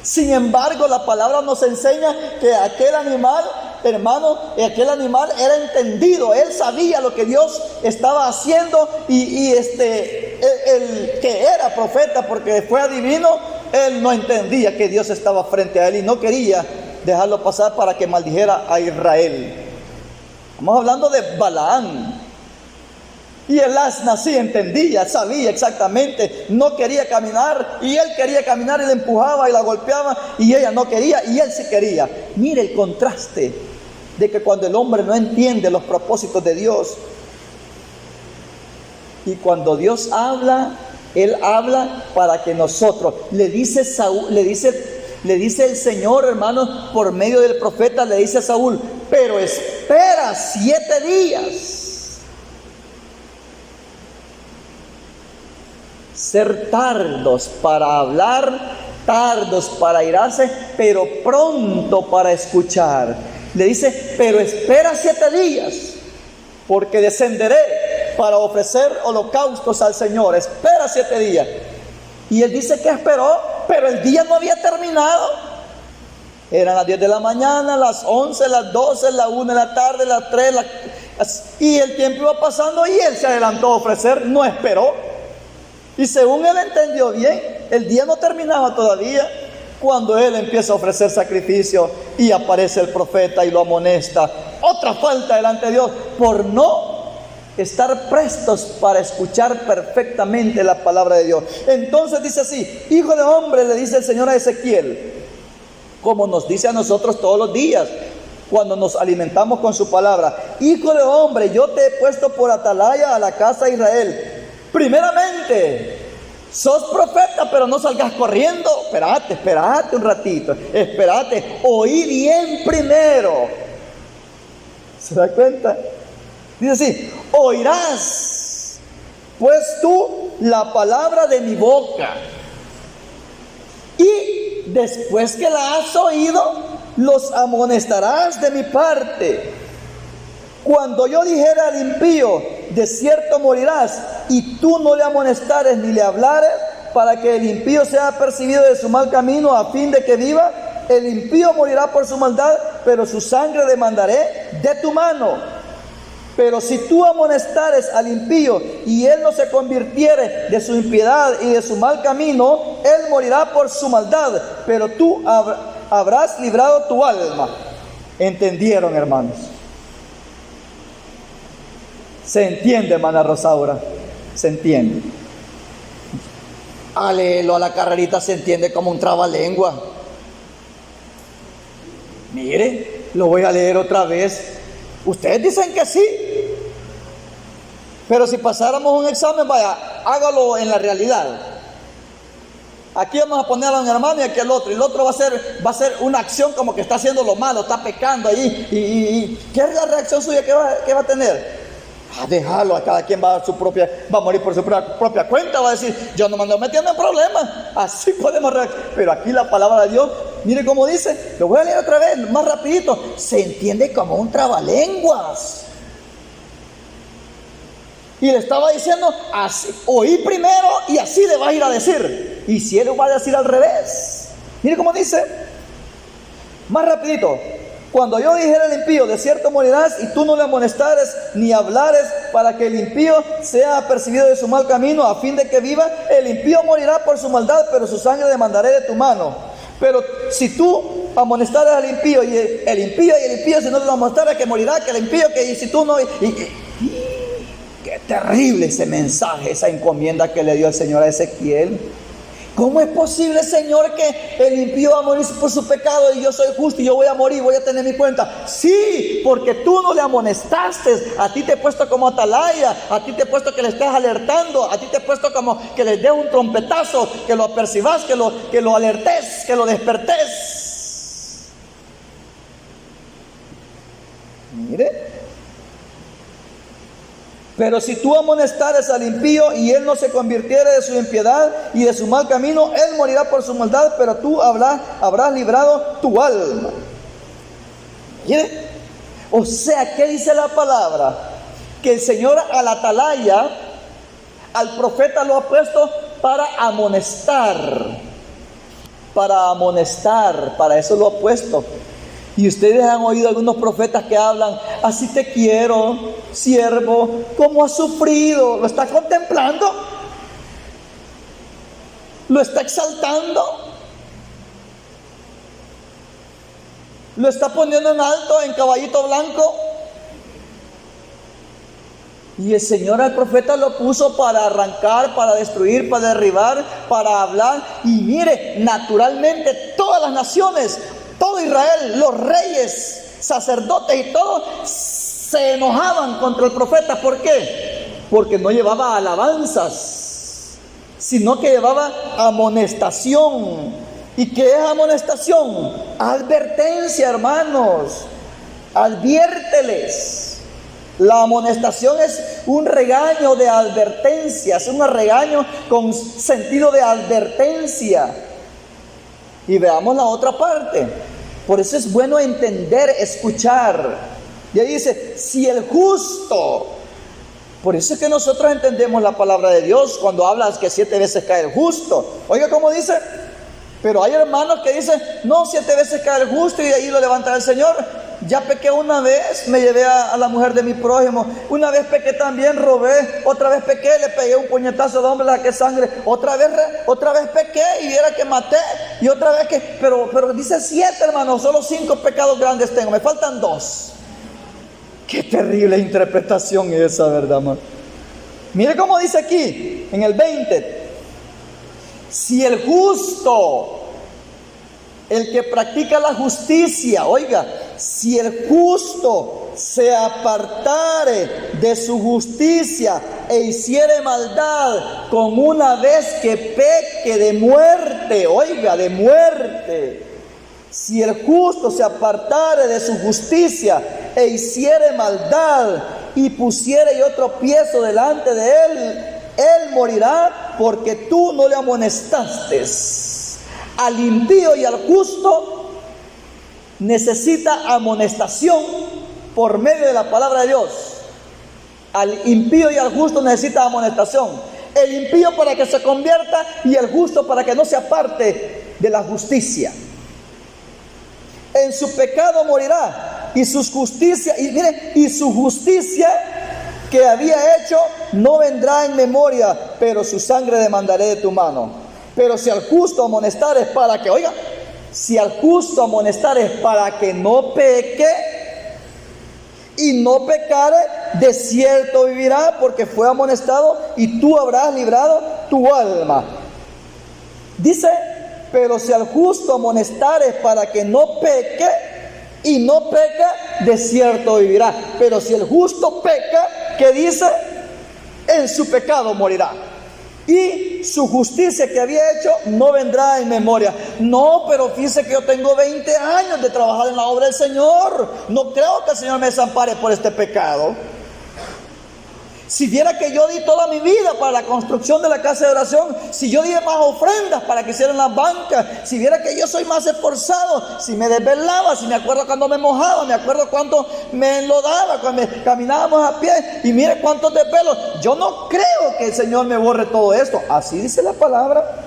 Sin embargo, la palabra nos enseña que aquel animal, hermano, aquel animal era entendido. Él sabía lo que Dios estaba haciendo, y el que era profeta, porque fue adivino, él no entendía que Dios estaba frente a él y no quería dejarlo pasar para que maldijera a Israel. Estamos hablando de Balaam. Y el asna sí entendía, sabía exactamente, no quería caminar, y él quería caminar y la empujaba y la golpeaba, y ella no quería y él sí quería. Mire el contraste de que cuando el hombre no entiende los propósitos de Dios, y cuando Dios habla, Él habla para que nosotros, le dice el Señor, hermanos, por medio del profeta, le dice a Saúl: pero espera 7 días. Ser tardos para hablar, tardos para irarse, pero pronto para escuchar. Le dice: pero espera 7 días, porque descenderé para ofrecer holocaustos al Señor. Espera 7 días. Y él dice que esperó, pero el día no había terminado. Eran las 10 de la mañana, las 11, las 12, la 1 de la tarde, las 3, y el tiempo iba pasando y él se adelantó a ofrecer, no esperó. Y según él entendió bien, el día no terminaba todavía cuando él empieza a ofrecer sacrificio, y aparece el profeta y lo amonesta. Otra falta delante de Dios por no estar prestos para escuchar perfectamente la palabra de Dios. Entonces dice así: hijo de hombre, le dice el Señor a Ezequiel, como nos dice a nosotros todos los días cuando nos alimentamos con su palabra: hijo de hombre, yo te he puesto por atalaya a la casa de Israel. Primeramente, sos profeta, pero no salgas corriendo. Espérate un ratito. Espérate, oí bien primero. ¿Se da cuenta? Dice así: oirás pues tú la palabra de mi boca, y después que la has oído, los amonestarás de mi parte. Cuando yo dijera al impío: de cierto morirás, y tú no le amonestares ni le hablares, para que el impío sea apercibido de su mal camino, a fin de que viva, el impío morirá por su maldad, pero su sangre demandaré de tu mano. Pero si tú amonestares al impío, y él no se convirtiere de su impiedad y de su mal camino, él morirá por su maldad, pero tú habrás librado tu alma. ¿Entendieron, hermanos? ¿Se entiende, hermana Rosaura? ¿Se entiende? A leerlo a la carrerita se entiende como un trabalengua. Mire, lo voy a leer otra vez. Ustedes dicen que sí, pero si pasáramos un examen, vaya, hágalo en la realidad. Aquí vamos a poner a un hermano y aquí al otro, y el otro va a ser una acción como que está haciendo lo malo, está pecando ahí, y ¿qué es la reacción suya que va a tener? Déjalo, a cada quien va a morir por su propia cuenta, va a decir: yo no me ando metiendo en problemas. Así podemos reaccionar. Pero aquí la palabra de Dios, mire cómo dice, lo voy a leer otra vez, más rapidito, se entiende como un trabalenguas. Y le estaba diciendo: así, oí primero y así le va a ir a decir. Y si él lo va a decir al revés, mire cómo dice, más rapidito: cuando yo dijera al impío: de cierto morirás, y tú no le amonestares ni hablares, para que el impío sea apercibido de su mal camino, a fin de que viva, el impío morirá por su maldad, pero su sangre demandaré de tu mano. Pero si tú amonestares al impío, y el impío, si no lo amonestares, que morirá, que el impío, que y si tú no... Qué terrible ese mensaje, esa encomienda que le dio el Señor a Ezequiel. ¿Cómo es posible, Señor, que el impío va a morir por su pecado y yo soy justo y yo voy a morir, voy a tener mi cuenta? Sí, porque tú no le amonestaste. A ti te he puesto como atalaya, a ti te he puesto que le estés alertando, a ti te he puesto como que les des un trompetazo, que lo apercibas, que lo alertes, que lo despertes. Mire. Pero si tú amonestares al impío y él no se convirtiere de su impiedad y de su mal camino, él morirá por su maldad, pero tú habrás librado tu alma. ¿Mire? O sea, ¿qué dice la palabra? Que el Señor al atalaya, al profeta lo ha puesto para amonestar. Para eso lo ha puesto. Y ustedes han oído algunos profetas que hablan: así te quiero, siervo, cómo has sufrido. ¿Lo está contemplando? ¿Lo está exaltando? ¿Lo está poniendo en alto, en caballito blanco? Y el Señor al profeta lo puso para arrancar, para destruir, para derribar, para hablar. Y mire, naturalmente todas las naciones, todo Israel, los reyes, sacerdotes y todos se enojaban contra el profeta. ¿Por qué? Porque no llevaba alabanzas, sino que llevaba amonestación. ¿Y qué es amonestación? Advertencia, hermanos. Adviérteles. La amonestación es un regaño de advertencia, es un regaño con sentido de advertencia. Y veamos la otra parte. Por eso es bueno entender, escuchar. Y ahí dice, si el justo. Por eso es que nosotros entendemos la palabra de Dios cuando hablas que 7 veces cae el justo. Oiga cómo dice. Pero hay hermanos que dicen, no, 7 veces cae el justo y de ahí lo levantará el Señor. Ya pequé una vez, me llevé a la mujer de mi prójimo. Una vez pequé también, robé. Otra vez pequé, le pegué un puñetazo de hombre, le saqué sangre. Otra vez pequé y viera que maté. Y otra vez que... Pero dice 7, hermanos, solo 5 pecados grandes tengo. Me faltan 2. Qué terrible interpretación esa, ¿verdad, hermano? Mire cómo dice aquí, en el 20. Si el justo, el que practica la justicia, oiga, si el justo se apartare de su justicia e hiciere maldad con una vez que peque de muerte, oiga, de muerte. Si el justo se apartare de su justicia e hiciere maldad y pusiere yo tropiezo delante de él morirá porque tú no le amonestaste. Al impío y al justo necesita amonestación por medio de la palabra de Dios. Al impío y al justo necesita amonestación. El impío para que se convierta y el justo para que no se aparte de la justicia. En su pecado morirá y sus justicias, y mire, y su justicia que había hecho no vendrá en memoria, pero su sangre demandaré de tu mano. Pero si al justo amonestares para que, oiga, si al justo amonestares para que no peque y no pecare, de cierto vivirá porque fue amonestado y tú habrás librado tu alma. Dice, pero si al justo amonestares para que no peque y no peca, de cierto vivirá. Pero si el justo peca, ¿qué dice? En su pecado morirá. Y su justicia que había hecho no vendrá en memoria. No, pero fíjese que yo tengo 20 años de trabajar en la obra del Señor. No creo que el Señor me desampare por este pecado. Si viera que yo di toda mi vida para la construcción de la casa de oración, si yo di más ofrendas para que hicieran las bancas, si viera que yo soy más esforzado, si me desvelaba, si me acuerdo cuando me mojaba, me acuerdo cuando me enlodaba, cuando caminábamos a pie, y mire cuántos desvelos, yo no creo que el Señor me borre todo esto. Así dice la palabra.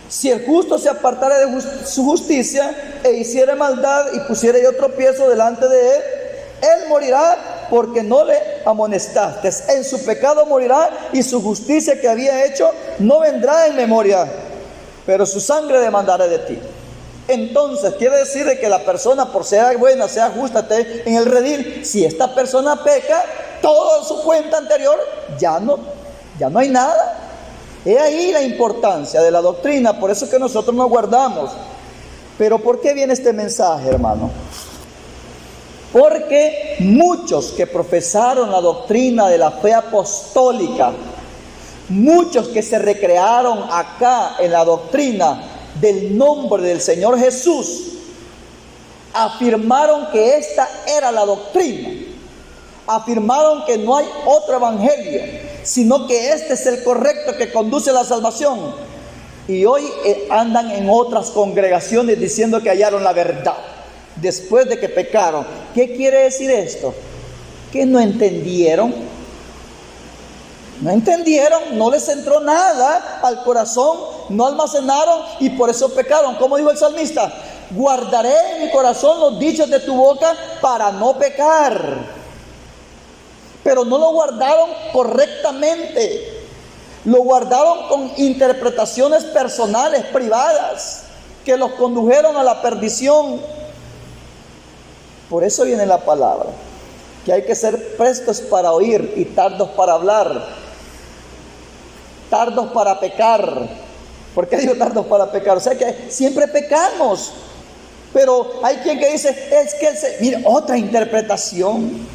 Si el justo se apartara de su justicia e hiciera maldad y pusiera yo tropiezo delante de él morirá porque no le amonestaste. En su pecado morirá y su justicia que había hecho no vendrá en memoria, pero su sangre demandaré de ti. Entonces quiere decir de que la persona, por ser buena, sea justa, esté en el redil. Si esta persona peca, toda su cuenta anterior ya no hay nada. He ahí la importancia de la doctrina. Por eso es que nosotros nos guardamos. Pero ¿por qué viene este mensaje, hermano? Porque muchos que profesaron la doctrina de la fe apostólica, muchos que se recrearon acá en la doctrina del nombre del Señor Jesús, afirmaron que esta era la doctrina. Afirmaron que no hay otro evangelio, sino que este es el correcto que conduce a la salvación. Y hoy andan en otras congregaciones diciendo que hallaron la verdad después de que pecaron. ¿Qué quiere decir esto? Que no entendieron. No entendieron, no les entró nada al corazón, no almacenaron y por eso pecaron. Como dijo el salmista, guardaré en mi corazón los dichos de tu boca para no pecar. Pero no lo guardaron correctamente. Lo guardaron con interpretaciones personales, privadas, que los condujeron a la perdición. Por eso viene la palabra, que hay que ser prestos para oír y tardos para hablar, tardos para pecar. ¿Por qué digo tardos para pecar? O sea que siempre pecamos, pero hay quien que dice, es que mire, otra interpretación,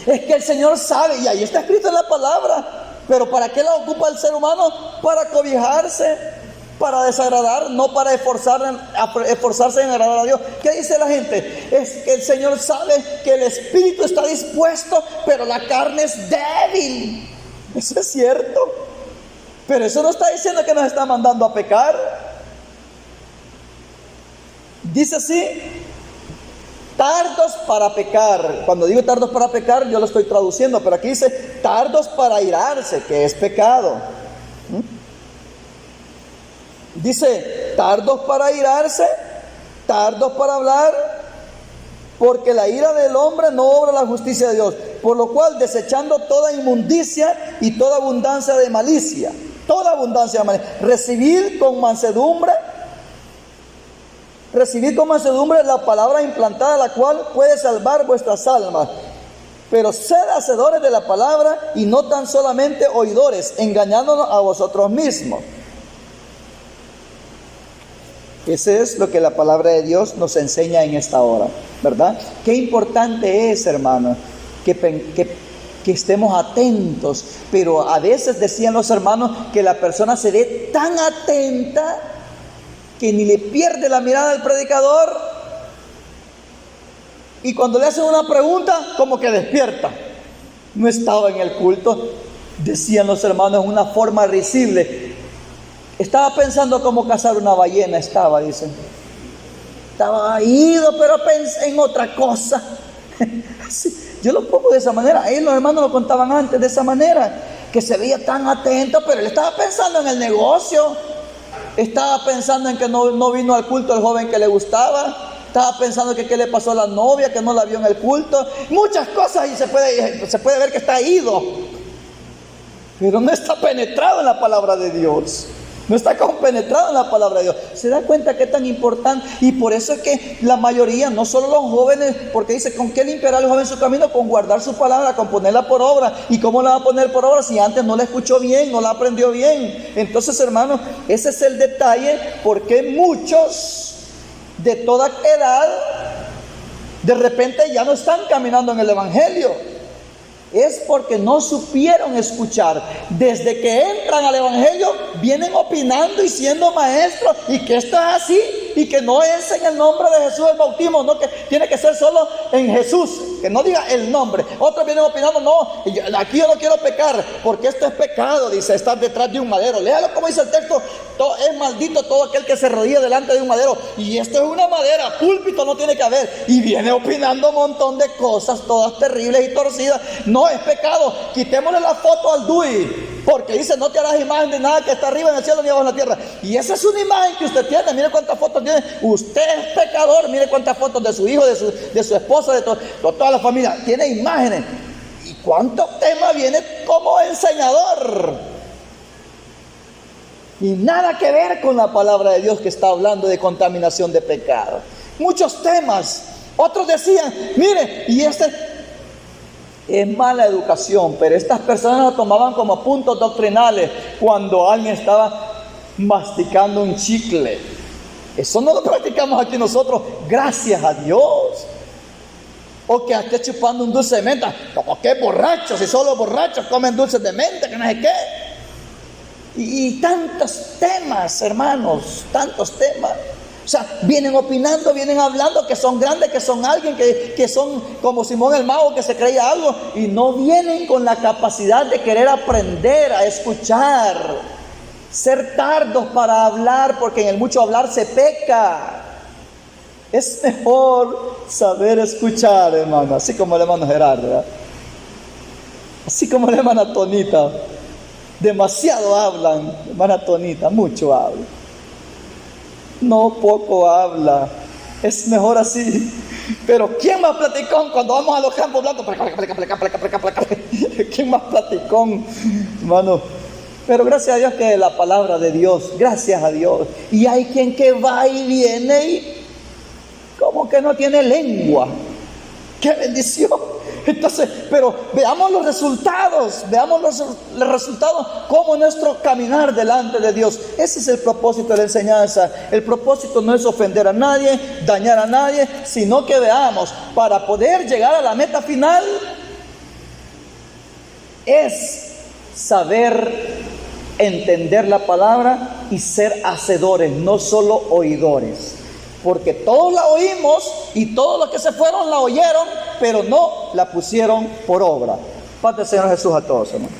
es que el Señor sabe, y ahí está escrito en la palabra. Pero ¿para qué la ocupa el ser humano? Para cobijarse, para desagradar, no para esforzarse en agradar a Dios. ¿Qué dice la gente? Es que el Señor sabe que el espíritu está dispuesto, pero la carne es débil. Eso es cierto. Pero eso no está diciendo que nos está mandando a pecar. Dice así, tardos para pecar. Cuando digo tardos para pecar, yo lo estoy traduciendo, pero aquí dice tardos para airarse, que es pecado. Dice tardos para airarse, tardos para hablar, porque la ira del hombre no obra la justicia de Dios. Por lo cual, desechando toda inmundicia y toda abundancia de malicia, recibid con mansedumbre la palabra implantada, la cual puede salvar vuestras almas. Pero sed hacedores de la palabra y no tan solamente oidores, engañándonos a vosotros mismos. Ese es lo que la palabra de Dios nos enseña en esta hora, ¿verdad? Qué importante es, hermano, que estemos atentos. Pero a veces decían los hermanos que la persona se ve tan atenta que ni le pierde la mirada al predicador, y cuando le hacen una pregunta, como que despierta. No estaba en el culto, decían los hermanos, en una forma risible. Estaba pensando cómo cazar una ballena, dicen. Estaba ido, pero pensé en otra cosa. Sí, yo lo pongo de esa manera. Ahí los hermanos lo contaban antes de esa manera, que se veía tan atento, pero él estaba pensando en el negocio. Estaba pensando en que no vino al culto el joven que le gustaba. Estaba pensando que qué le pasó a la novia, que no la vio en el culto. Muchas cosas, y se puede ver que está ido. Pero no está penetrado en la palabra de Dios. No está compenetrado en la palabra de Dios. ¿Se da cuenta qué tan importante? Y por eso es que la mayoría, no solo los jóvenes, porque dice, ¿con qué limpiará el joven su camino? Con guardar su palabra, con ponerla por obra. ¿Y cómo la va a poner por obra si antes no la escuchó bien, no la aprendió bien? Entonces, hermanos, ese es el detalle, porque muchos de toda edad de repente ya no están caminando en el evangelio. Es porque no supieron escuchar. Desde que entran al evangelio vienen opinando y siendo maestros, y que esto es así, y que no es en el nombre de Jesús el bautismo, no, que tiene que ser solo en Jesús, que no diga el nombre. Otros vienen opinando, no, aquí yo no quiero pecar, porque esto es pecado, dice, estar detrás de un madero. Léalo como dice el texto, es maldito todo aquel que se rodilla delante de un madero, y esto es una madera, púlpito no tiene que haber, y viene opinando un montón de cosas, todas terribles y torcidas. No es pecado, quitémosle la foto al DUI, porque dice, no te harás imagen de nada que está arriba en el cielo ni abajo en la tierra. Y esa es una imagen que usted tiene. Mire cuántas fotos tiene. Usted es pecador. Mire cuántas fotos de su hijo, de su esposa, de toda la familia. Tiene imágenes. ¿Y cuántos temas viene como enseñador? Y nada que ver con la palabra de Dios que está hablando de contaminación de pecado. Muchos temas. Otros decían, mire, y este es mala educación, pero estas personas lo tomaban como puntos doctrinales cuando alguien estaba masticando un chicle. Eso no lo practicamos aquí nosotros, gracias a Dios. O que esté chupando un dulce de menta, como que borrachos, si solo borrachos comen dulces de menta, que no sé qué. Y tantos temas, hermanos, tantos temas. O sea, vienen opinando, vienen hablando que son grandes, que son alguien, que son como Simón el Mago, que se creía algo, y no vienen con la capacidad de querer aprender a escuchar, ser tardos para hablar, porque en el mucho hablar se peca. Es mejor saber escuchar, hermano, así como el hermano Gerardo, ¿verdad? Así como la hermana Tonita. Demasiado hablan, hermana Tonita, mucho hablan. No, poco habla. Es mejor así. Pero ¿quién más platicón cuando vamos a los campos blancos? ¿Quién más platicón, hermano? Pero gracias a Dios que la palabra de Dios, gracias a Dios. Y hay quien que va y viene y como que no tiene lengua. ¡Qué bendición! Entonces, pero veamos los resultados, como nuestro caminar delante de Dios. Ese es el propósito de la enseñanza. El propósito no es ofender a nadie, dañar a nadie, sino que veamos, para poder llegar a la meta final, es saber entender la palabra y ser hacedores, no solo oidores. Porque todos la oímos y todos los que se fueron la oyeron, pero no la pusieron por obra. Paz del Señor Jesús a todos, hermanos.